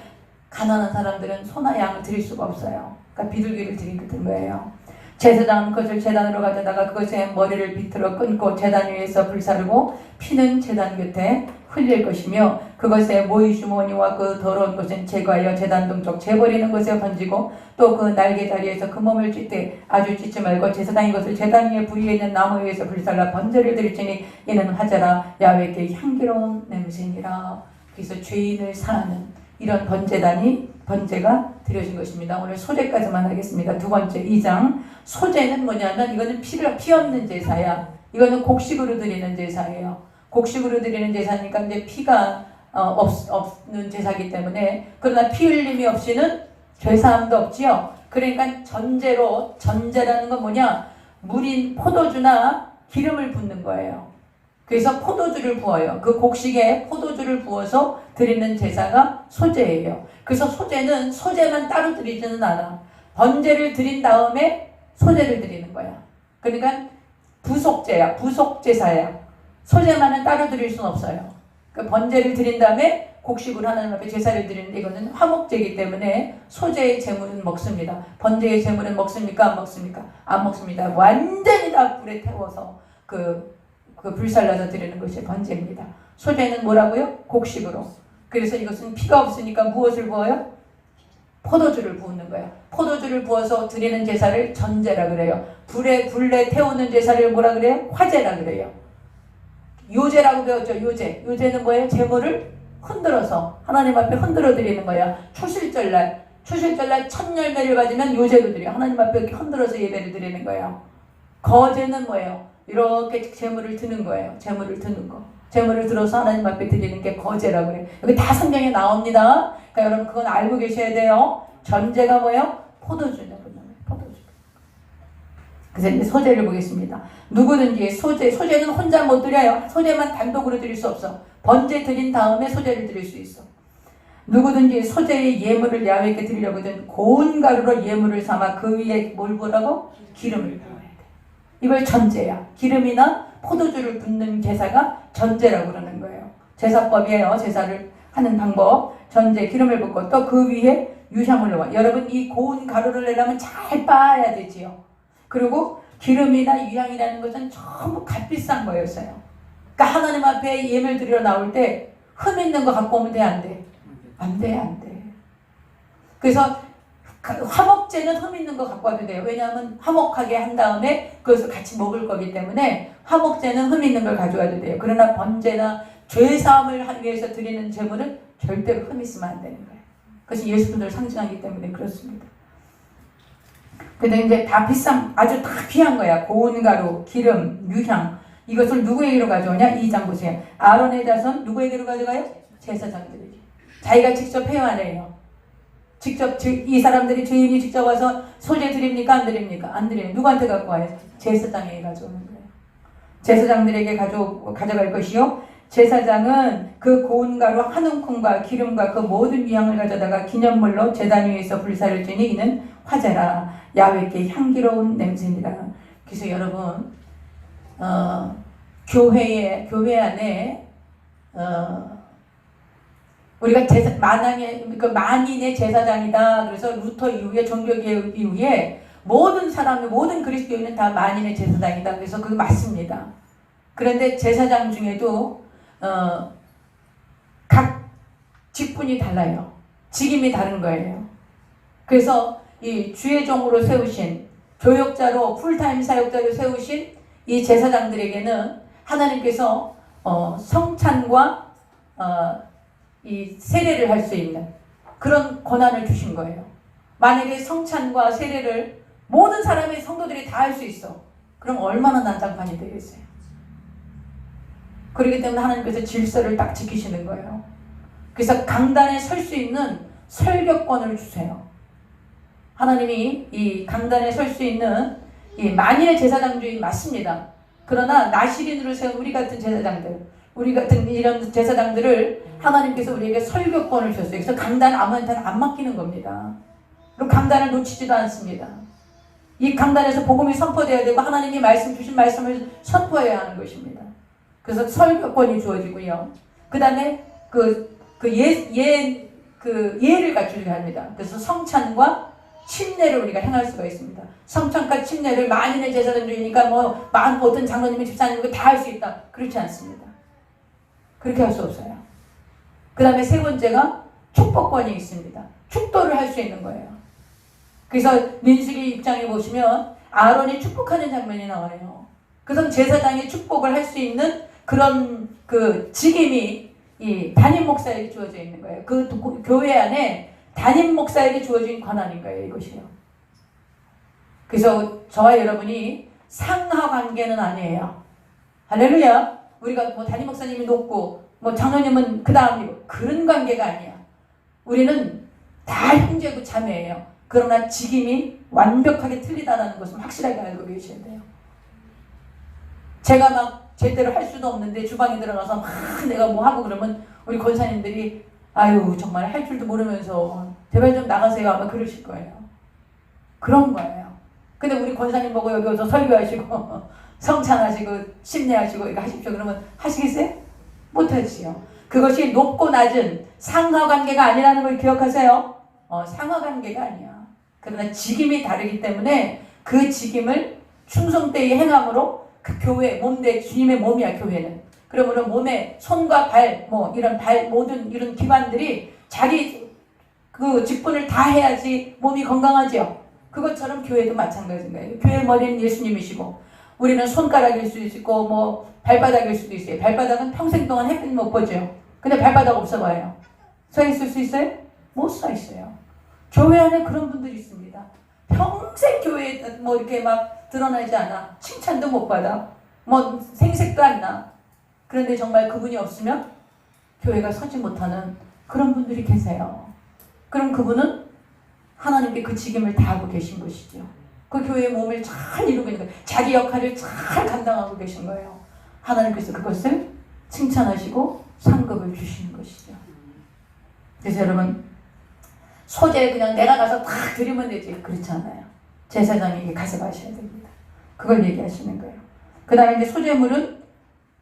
가난한 사람들은 소나 양을 드릴 수가 없어요. 그러니까 비둘기를 드리는 거예요. 제사장은 그것을 제단으로 가져다가 그것의 머리를 비틀어 끊고 제단 위에서 불사르고 피는 제단 곁에 흘릴 것이며 그것의 모이 주머니와 그 더러운 것은 제거하여 제단 동쪽 재버리는 것에 던지고 또 그 날개 자리에서 그 몸을 찢되 아주 찢지 말고 제사장이 것을 제단 위에 불 위에 있는 나무 위에서 불살라 번제를 드릴지니 이는 화제라 야훼께 향기로운 냄새니라. 그래서 죄인을 사하는 이런 번제가 드려진 것입니다. 오늘 소제까지만 하겠습니다. 두 번째 2장. 소제는 뭐냐면 이거는 피 없는 제사야. 이거는 곡식으로 드리는 제사예요. 곡식으로 드리는 제사니까 이제 피가 없는 제사이기 때문에, 그러나 피 흘림이 없이는 죄사함도 없지요. 그러니까 전제라는 건 뭐냐? 물인 포도주나 기름을 붓는 거예요. 그래서 포도주를 부어요. 그 곡식에 포도주를 부어서 드리는 제사가 소제예요. 그래서 소제는 소제만 따로 드리지는 않아. 번제를 드린 다음에 소제를 드리는 거야. 그러니까 부속제야. 부속제사야. 소제만은 따로 드릴 수는 없어요. 그러니까 번제를 드린 다음에 곡식으로 하나님 앞에 제사를 드리는데 이거는 화목제이기 때문에 소제의 제물은 먹습니다. 번제의 제물은 먹습니까? 안 먹습니까? 안 먹습니다. 완전히 다 불에 태워서 그 불살라서 드리는 것이 번제입니다. 소제는 뭐라고요? 곡식으로. 그래서 이것은 피가 없으니까 무엇을 부어요? 포도주를 부는 거예요. 포도주를 부어서 드리는 제사를 전제라 그래요. 불에 태우는 제사를 뭐라 그래요? 화제라 그래요. 요제라고 배웠죠. 요제는 뭐예요? 제물을 흔들어서 하나님 앞에 흔들어 드리는 거야. 추실절날 첫 열매를 가지면 요제로 드려요. 하나님 앞에 이렇게 흔들어서 예배를 드리는 거예요. 거제는 뭐예요? 이렇게 제물을 드는 거예요. 제물을 드는 거. 제물을 들어서 하나님 앞에 드리는 게 거제라고 그래요. 여기 다 성경에 나옵니다. 그러니까 여러분 그건 알고 계셔야 돼요. 전제가 뭐예요? 포도주죠. 포도주. 그래서 이제 소제를 보겠습니다. 누구든지 소제는 혼자 못 드려요. 소제만 단독으로 드릴 수 없어. 번제 드린 다음에 소제를 드릴 수 있어. 누구든지 소제의 예물을 야훼께 드리려거든 고운 가루로 예물을 삼아 그 위에 뭘 부으라고? 기름을 부어야 돼. 이걸 전제야. 기름이나 포도주를 붓는 제사가 전제라고 그러는 거예요. 제사법이에요. 제사를 하는 방법. 전제 기름을 붓고 또 그 위에 유향을 넣어. 여러분 이 고운 가루를 내려면 잘 빻아야 되지요. 그리고 기름이나 유향이라는 것은 전부 값비싼 거였어요. 그러니까 하나님 앞에 예물 드리러 나올 때 흠 있는 거 갖고 오면 돼, 안 돼? 안 돼, 안 돼. 그래서 화목제는 흠 있는 거 갖고 와도 돼요. 왜냐하면 화목하게 한 다음에 그것을 같이 먹을 거기 때문에 화목제는 흠 있는 걸 가져와도 돼요. 그러나 번제나 죄사함을 하기 위해서 드리는 제물은 절대로 흠 있으면 안 되는 거예요. 그것이 예수님을 상징하기 때문에 그렇습니다. 근데 이제 다 비싼, 아주 다 귀한 거야. 고운 가루, 기름, 유향. 이것을 누구에게로 가져오냐? 2장 보세요. 아론의 자손 누구에게로 가져가요? 제사장들에게. 자기가 직접 해와내요. 직접 이 사람들이 주인이 직접 와서 소재 드립니까? 안 드립니까? 안 드려요. 누구한테 갖고 와요? 제사장에게 가져오는 거예요. 제사장들에게 가져갈 것이요. 제사장은 그 고운 가루 한 움큼과 기름과 그 모든 위향을 가져다가 기념물로 제단 위에서 불사를 지니 이는 화제라 야훼께 향기로운 냄새니라. 그래서 여러분 교회 안에 우리가 만인의 제사장이다. 그래서 루터 이후에 종교개혁 이후에 모든 사람이 모든 그리스도인은 다 만인의 제사장이다. 그래서 그게 맞습니다. 그런데 제사장 중에도 각 직분이 달라요. 직임이 다른 거예요. 그래서 이 주의 종으로 세우신 교역자로 풀타임 사역자로 세우신 이 제사장들에게는 하나님께서 성찬과 이 세례를 할 수 있는 그런 권한을 주신 거예요. 만약에 성찬과 세례를 모든 사람의 성도들이 다 할 수 있어. 그럼 얼마나 난장판이 되겠어요. 그렇기 때문에 하나님께서 질서를 딱 지키시는 거예요. 그래서 강단에 설 수 있는 설교권을 주세요. 하나님이 이 강단에 설 수 있는 이 만인의 제사장주의 맞습니다. 그러나 나시린으로 세운 우리 같은 제사장들, 우리 같은 이런 제사장들을 하나님께서 우리에게 설교권을 주셨어요. 그래서 강단 아무한테나 안 맡기는 겁니다. 그럼 강단을 놓치지도 않습니다. 이 강단에서 복음이 선포되어야 되고 하나님이 주신 말씀을 선포해야 하는 것입니다. 그래서 설교권이 주어지고요. 그 다음에 예를 갖추게 합니다. 그래서 성찬과 침례를 우리가 행할 수가 있습니다. 성찬과 침례를 만인의 제사장주의니까 어떤 장로님이 집사님이 다 할 수 있다. 그렇지 않습니다. 그렇게 할 수 없어요. 그 다음에 세 번째가 축복권이 있습니다. 축도를 할 수 있는 거예요. 그래서 민수기 입장에 보시면 아론이 축복하는 장면이 나와요. 그래서 제사장이 축복을 할 수 있는 그런 직임이 이 담임 목사에게 주어져 있는 거예요. 그 교회 안에 담임 목사에게 주어진 권한인 거예요. 이것이요. 그래서 저와 여러분이 상하 관계는 아니에요. 할렐루야. 우리가 담임 목사님이 높고 장로님은 그 다음이고 그런 관계가 아니야. 우리는 다 형제고 자매예요. 그러나 직임이 완벽하게 틀리다는 것은 확실하게 알고 계셔야 돼요. 제가 제대로 할 수도 없는데 주방에 들어가서 내가 하고 그러면 우리 권사님들이 아유 정말 할 줄도 모르면서 제발 좀 나가세요 아마 그러실 거예요. 그런 거예요. 근데 우리 권사님 보고 여기 와서 설교하시고 성찬하시고 심례하시고 이거 하십시오 그러면 하시겠어요? 못하지요. 그것이 높고 낮은 상하관계가 아니라는 걸 기억하세요. 상하관계가 아니야. 그러나 직임이 다르기 때문에 그 직임을 충성되이 행함으로 그 교회, 몸대 주님의 몸이야 교회는. 그러므로 몸에 손과 발, 모든 이런 기관들이 자기 그 직분을 다 해야지 몸이 건강하죠. 그것처럼 교회도 마찬가지인 거예요. 교회 머리는 예수님이시고 우리는 손가락일 수도 있고 발바닥일 수도 있어요. 발바닥은 평생 동안 햇빛 못 보죠. 근데 발바닥 없어봐요. 서 있을 수 있어요? 못 서 있어요. 교회 안에 그런 분들이 있습니다. 평생 교회에 이렇게 드러나지 않아. 칭찬도 못 받아. 생색도 안 나. 그런데 정말 그분이 없으면 교회가 서지 못하는 그런 분들이 계세요. 그럼 그분은 하나님께 그 직임을 다 하고 계신 것이죠. 그 교회의 몸을 잘 이루고 있는 거예요. 자기 역할을 잘 감당하고 계신 거예요. 하나님께서 그것을 칭찬하시고 상급을 주시는 것이죠. 그래서 여러분 소재 그냥 내가 가서 다 드리면 되지. 그렇지 않아요. 제사장에게 가져가셔야 됩니다. 그걸 얘기하시는 거예요. 그 다음에 이제 소재물은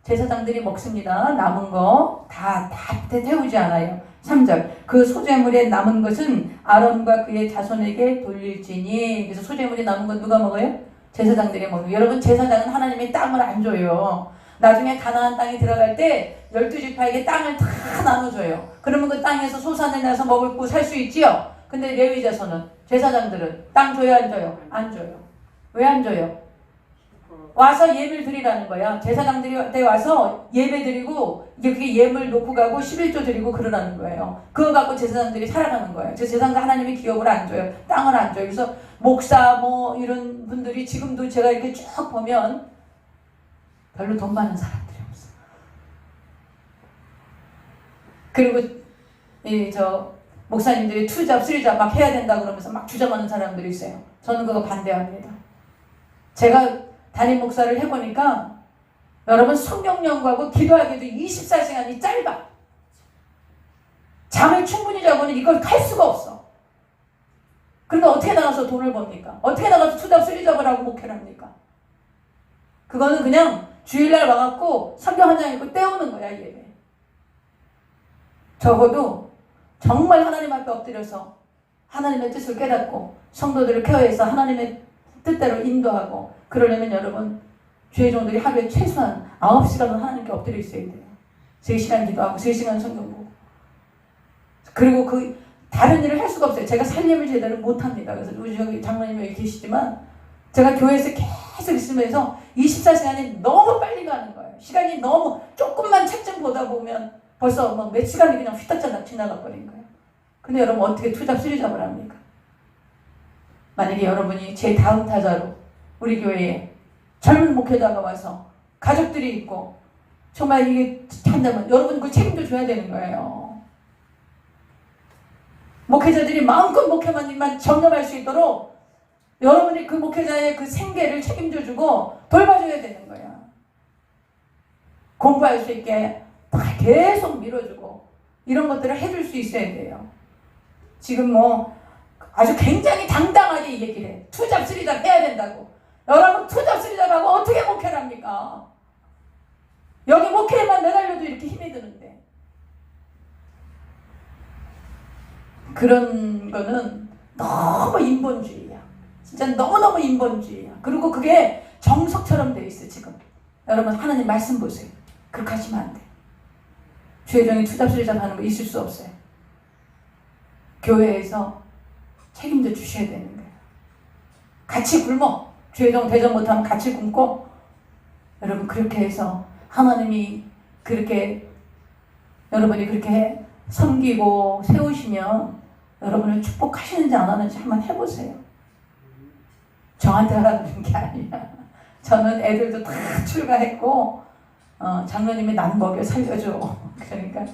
제사장들이 먹습니다. 남은 거 다 태우지 않아요. 3절 그 소재물에 남은 것은 아론과 그의 자손에게 돌릴지니. 그래서 소재물이 남은 건 누가 먹어요? 제사장들이 먹어요. 여러분 제사장은 하나님의 땅을 안 줘요. 나중에 가나안 땅에 들어갈 때 12지파에게 땅을 다 나눠줘요. 그러면 그 땅에서 소산을 내서 먹고 살 수 있지요. 근데 레위 자손은 제사장들은 땅 줘요 안 줘요? 안 줘요. 왜 안 줘요? 와서 예배를 드리라는 거야. 제사장들이 와서 예배 드리고 이게 그게 예물 놓고 가고 11조 드리고 그러라는 거예요. 그거 갖고 제사장들이 살아가는 거예요. 제사장도 하나님의 기업을 안 줘요. 땅을 안 줘요. 그래서 목사 뭐 이런 분들이 지금도 제가 이렇게 쭉 보면 별로 돈 많은 사람들이 없어. 그리고 목사님들이 투잡, 쓰리잡 막 해야 된다 그러면서 막 주장하는 사람들이 있어요. 저는 그거 반대합니다. 제가 담임 목사를 해보니까 여러분 성경 연구하고 기도하기도 24시간이 짧아. 잠을 충분히 자고는 이걸 할 수가 없어. 그러니까 어떻게 나가서 돈을 법니까? 어떻게 나가서 투잡, 쓰리잡을 하고 목회를 합니까? 그거는 그냥 주일날 와갖고 성경 한 장 읽고 때우는 거야, 예배. 적어도 정말 하나님 앞에 엎드려서 하나님의 뜻을 깨닫고 성도들을 케어해서 하나님의 뜻대로 인도하고 그러려면 여러분 주의 종들이 하루에 최소한 9시간은 하나님께 엎드려 있어야 돼요. 3시간 기도하고 3시간 성경 보고. 그리고 그 다른 일을 할 수가 없어요. 제가 살림을 제대로 못합니다. 그래서 우리 여기 장로님 여기 계시지만 제가 교회에서 계속 있으면서 24시간이 너무 빨리 가는 거예요. 시간이 너무 조금만 책 좀 보다 보면 벌써 뭐 몇 시간이 그냥 휘딱지락 지나가 버린 거예요. 근데 여러분 어떻게 투잡 쓰리잡을 합니까? 만약에 여러분이 제 다음 타자로 우리 교회에 젊은 목회자가 와서 가족들이 있고 정말 이게 한다면 여러분 그 책임도 줘야 되는 거예요. 목회자들이 마음껏 목회만 전념할 수 있도록 여러분이 그 목회자의 그 생계를 책임져주고 돌봐줘야 되는 거야. 공부할 수 있게 계속 밀어주고 이런 것들을 해줄 수 있어야 돼요. 지금 뭐 아주 굉장히 당당하게 이 얘기를 해. 투잡 쓰리잡 해야 된다고. 여러분 투잡 쓰리잡하고 어떻게 목회를 합니까? 여기 목회에만 매달려도 이렇게 힘이 드는데. 그런 거는 너무 인본주의야. 진짜 너무너무 인본주의야. 그리고 그게 정석처럼 돼 있어 지금. 여러분 하나님 말씀 보세요. 그렇게 하시면 안 돼. 주의 종이 투잡 쓰리잡 하는 거 있을 수 없어요. 교회에서 책임져 주셔야 되는 거예요. 같이 굶어. 주의 종 대접 못하면 같이 굶고. 여러분 그렇게 해서 하나님이 그렇게 여러분이 그렇게 섬기고 세우시면 여러분을 축복하시는지 안 하는지 한번 해보세요. 저한테 하라는 게 아니야. 저는 애들도 다 출가했고 장로님이 난 먹여 살려줘. 그러니까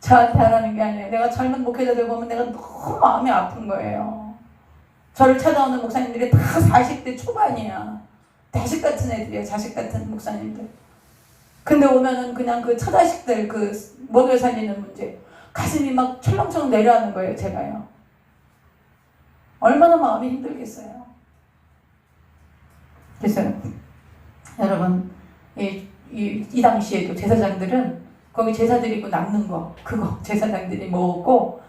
저한테 하라는 게 아니에요. 내가 젊은 목회자들 보면 내가 너무 마음이 아픈 거예요. 저를 찾아오는 목사님들이 다 40대 초반이야. 자식 같은 애들이에요. 자식 같은 목사님들. 근데 오면은 그냥 그 처자식들 그 먹여 살리는 문제 가슴이 막 철렁철렁 내려앉는 거예요. 제가요. 얼마나 마음이 힘들겠어요. 그래서 여러분 이 당시에도 제사장들은 거기 제사 드리고 남는 거 그거 제사장들이 먹고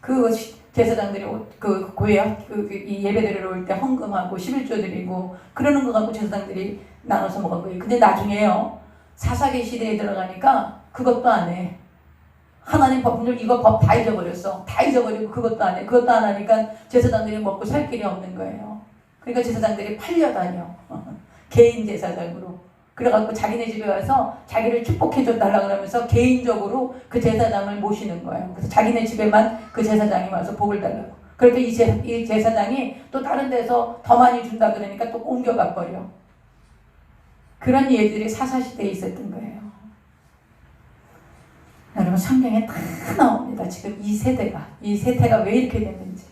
그거 제사장들이 그 고야 이 예배 드리러 올 때 헌금하고 11조 드리고 그러는 거 갖고 제사장들이 나눠서 먹은 거예요. 근데 나중에요 사사기 시대에 들어가니까 그것도 안 해. 하나님 법률 이거 법 다 잊어버렸어. 다 잊어버리고 그것도 안 해. 그것도 안 하니까 제사장들이 먹고 살 길이 없는 거예요. 그러니까 제사장들이 팔려다녀. 개인 제사장으로. 그래갖고 자기네 집에 와서 자기를 축복해줘달라 그러면서 개인적으로 그 제사장을 모시는 거예요. 그래서 자기네 집에만 그 제사장이 와서 복을 달라고. 그래도 이 제사장이 또 다른 데서 더 많이 준다 그러니까 또 옮겨가 버려. 그런 예들이 사사시대에 있었던 거예요. 여러분 성경에 다 나옵니다. 지금 이 세태가 왜 이렇게 됐는지.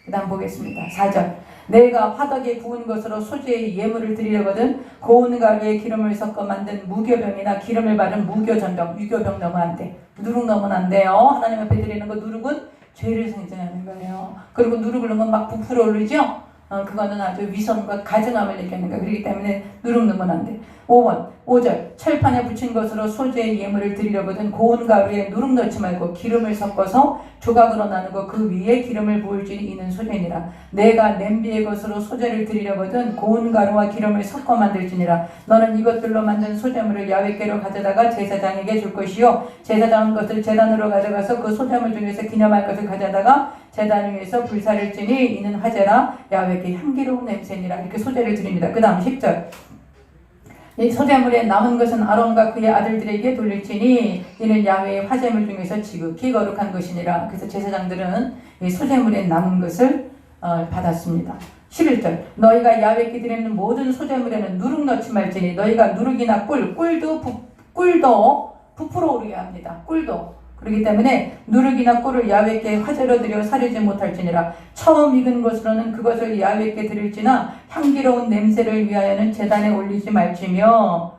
그 다음 보겠습니다. 4절 내가 화덕에 구운 것으로 소재의 예물을 드리려거든 고운 가루에 기름을 섞어 만든 무교병이나 기름을 바른 무교전병 유교병 넣으면 안 돼. 누룩 넣으면 안 돼요. 하나님 앞에 드리는 거 누룩은 죄를 상징하는 거예요. 그리고 누룩을 넣으면 막 부풀어 오르죠. 그거는 아주 위선과 가증함을 얘기하는 거야. 그렇기 때문에 누룩누면 안 돼. 5번, 5절. 철판에 붙인 것으로 소재의 예물을 드리려거든 고운 가루에 누룩 넣지 말고 기름을 섞어서 조각으로 나누고 그 위에 기름을 부을지니 이는 소재니라. 내가 냄비의 것으로 소재를 드리려거든 고운 가루와 기름을 섞어 만들지니라. 너는 이것들로 만든 소재물을 야훼께로 가져다가 제사장에게 줄 것이요 제사장은 것을 제단으로 가져가서 그 소재물 중에서 기념할 것을 가져다가 제단 위에서 불사를 찌니 이는 화제라 야훼께 향기로운 냄새니라. 이렇게 소재를 드립니다. 그 다음 10절. 이 소재물에 남은 것은 아론과 그의 아들들에게 돌릴지니 이는 야훼의 화제물 중에서 지극히 거룩한 것이니라. 그래서 제사장들은 이 소재물에 남은 것을 받았습니다. 11절. 너희가 야훼께 드리는 모든 소재물에는 누룩 넣지 말지니 너희가 누룩이나 꿀도 부풀어 오르게 합니다. 꿀도. 그렇기 때문에 누룩이나 꿀을 야훼께 화제로 드려 사르지 못할지니라. 처음 익은 것으로는 그것을 야훼께 드릴지나 향기로운 냄새를 위하여는 제단에 올리지 말지며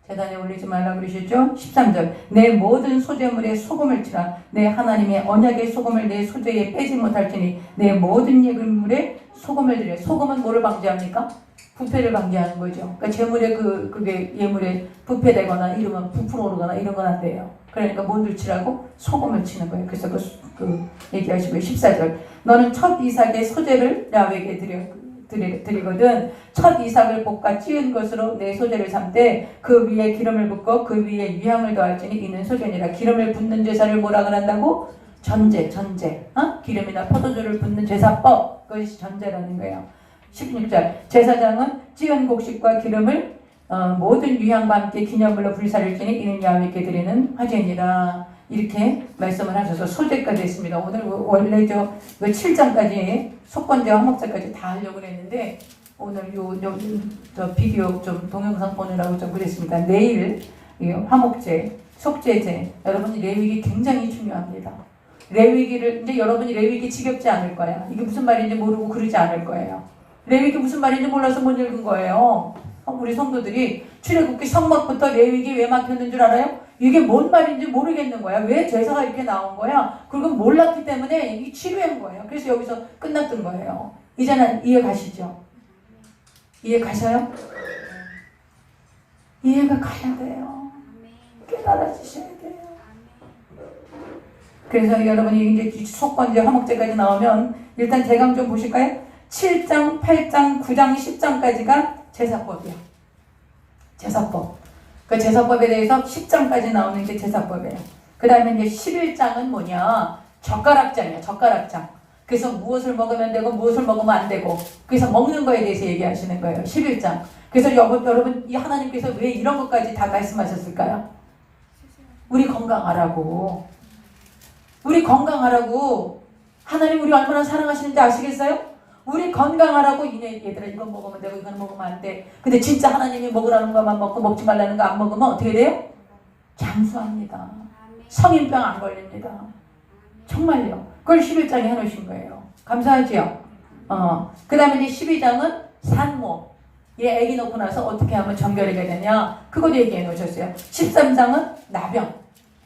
제단에 올리지 말라 그러셨죠? 13절. 내 모든 소재물에 소금을 치라. 내 하나님의 언약의 소금을 내 소재에 빼지 못할지니 내 모든 예물에 소금을 드려. 소금은 뭐를 방지합니까? 부패를 방지하는 거죠. 그러니까 재물에 그게 예물에 부패되거나 이러면 부풀어 오르거나 이런 건 안 돼요. 그러니까 뭔들 치라고? 소금을 치는 거예요. 그래서 그 얘기하시고요. 14절. 너는 첫 이삭의 소재를 야훼에게 드리거든 첫 이삭을 볶아 찌은 것으로 내 소재를 삼되 그 위에 기름을 붓고 그 위에 유향을 더할지니 이는 소재니라. 기름을 붓는 제사를 뭐라 그런다고? 전제. 기름이나 포도주를 붓는 제사법. 그것이 전제라는 거예요. 16절. 제사장은 찌은 곡식과 기름을 모든 유향과 함께 기념물로 불사를 지니 이는 야훼께 드리는 화제니라. 이렇게 말씀을 하셔서 소재까지 했습니다. 오늘 원래 저 7장까지 속건제와 화목제까지 다 하려고 했는데 오늘 저 비디오 좀 동영상 보느라고 좀 그랬습니다. 내일 화목제, 속죄제, 여러분이 레위기 굉장히 중요합니다. 레위기를 이제 여러분이 레위기 지겹지 않을 거야. 이게 무슨 말인지 모르고 그러지 않을 거예요. 레위기 무슨 말인지 몰라서 못 읽은 거예요. 우리 성도들이 출애굽기 성막부터 레위기 왜 막혔는 줄 알아요? 이게 뭔 말인지 모르겠는 거야. 왜 제사가 이렇게 나온 거야? 그리고 몰랐기 때문에 이 치료한 거예요. 그래서 여기서 끝났던 거예요. 이제는 이해 가시죠? 이해 가셔요? 이해가 가야 돼요. 깨달아지셔야 돼요. 그래서 여러분이 이제 속건제 화목제까지 나오면 일단 대강 좀 보실까요? 7장, 8장, 9장, 10장까지가 제사법이야. 제사법. 그 제사법에 대해서 10장까지 나오는 게 제사법이에요. 그 다음에 이제 11장은 뭐냐? 젓가락장이야. 젓가락장. 그래서 무엇을 먹으면 되고 무엇을 먹으면 안 되고 그래서 먹는 거에 대해서 얘기하시는 거예요. 11장. 그래서 여러분 이 하나님께서 왜 이런 것까지 다 말씀하셨을까요? 우리 건강하라고. 우리 건강하라고. 하나님 우리 얼마나 사랑하시는지 아시겠어요? 우리 건강하라고 얘들아 이건 먹으면 되고 이건 먹으면 안 돼. 근데 진짜 하나님이 먹으라는 것만 먹고 먹지 말라는 거 안 먹으면 어떻게 돼요? 장수합니다. 성인병 안 걸립니다. 정말요. 그걸 11장에 해놓으신 거예요. 감사하지요? 그 다음에 이제 12장은 산모. 얘 애기 놓고 나서 어떻게 하면 정결하게 되냐. 그것도 얘기해 놓으셨어요. 13장은 나병.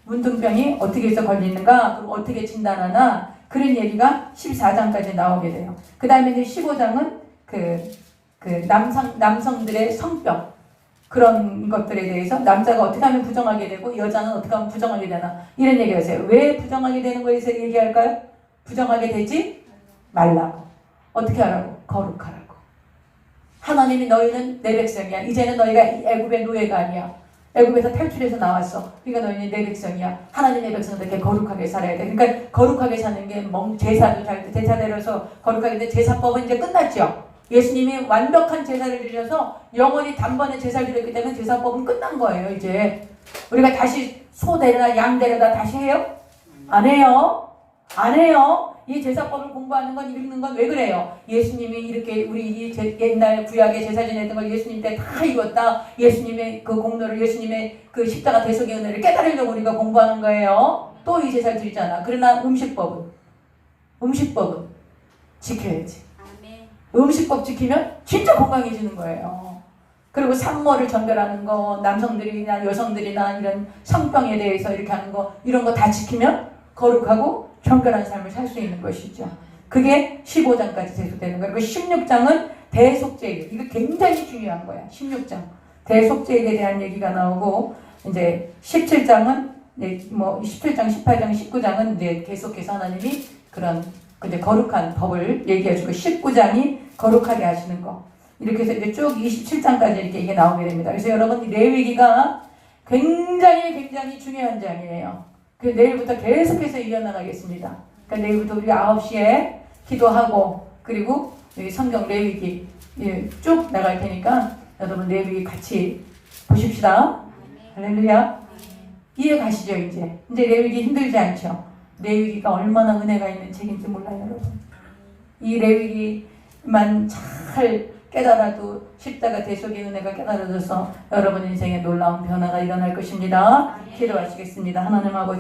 문둥병이 어떻게 해서 걸리는가. 그리고 어떻게 진단하나. 그런 얘기가 14장까지 나오게 돼요. 그 다음에 이제 15장은 남성들의 성병. 그런 것들에 대해서 남자가 어떻게 하면 부정하게 되고 여자는 어떻게 하면 부정하게 되나. 이런 얘기 하세요. 왜 부정하게 되는 거에 대해서 얘기할까요? 부정하게 되지 말라고. 어떻게 하라고? 거룩하라고. 하나님이 너희는 내 백성이야. 이제는 너희가 애굽의 노예가 아니야. 애굽에서 탈출해서 나왔어. 그러니까 너희는 내 백성이야. 하나님의 백성은 이렇게 거룩하게 살아야 돼. 그러니까 거룩하게 사는 게 제사도 잘 제사대로서 거룩하게 돼. 제사법은 이제 끝났죠. 예수님이 완벽한 제사를 드려서 영원히 단번에 제사를 드렸기 때문에 제사법은 끝난 거예요. 이제 우리가 다시 소 데려다 양 데려다 다시 해요? 안 해요. 안 해요. 이 제사법을 공부하는 건 읽는 건 왜 그래요? 예수님이 이렇게 우리 옛날 구약의 제사 지냈던 걸 예수님 때 다 이뤘다. 예수님의 그 공로를 예수님의 그 십자가 대속의 은혜를 깨달으려고 우리가 공부하는 거예요. 또 이 제사를 드리잖아. 그러나 음식법은 지켜야지. 음식법 지키면 진짜 건강해지는 거예요. 그리고 산모를 전별하는 거, 남성들이나 여성들이나 이런 성병에 대해서 이렇게 하는 거, 이런 거 다 지키면 거룩하고 정결한 삶을 살 수 있는 것이죠. 그게 15장까지 계속되는 거예요. 그리고 16장은 대속죄일. 이거 굉장히 중요한 거야. 16장. 대속죄일에 대한 얘기가 나오고, 이제 17장은, 뭐, 17장, 18장, 19장은 이제 계속해서 하나님이 그런, 근데 거룩한 법을 얘기해주고, 19장이 거룩하게 하시는 거. 이렇게 해서 이제 쭉 27장까지 이렇게 이게 나오게 됩니다. 그래서 여러분, 레위기가 굉장히 중요한 장이에요. 그 내일부터 계속해서 이어나가겠습니다. 그러니까 내일부터 우리가 9시에 기도하고, 그리고 여기 성경 레위기 쭉 나갈 테니까 여러분 레위기 같이 보십시다. 할렐루야. 이해 가시죠? 이제 레위기 힘들지 않죠? 레위기가 얼마나 은혜가 있는 책인지 몰라요, 여러분. 이 레위기만 잘 깨달아도 십자가 대속의 은혜가 깨달아져서 여러분 인생에 놀라운 변화가 일어날 것입니다. 기도하시겠습니다. 하나님 아버지,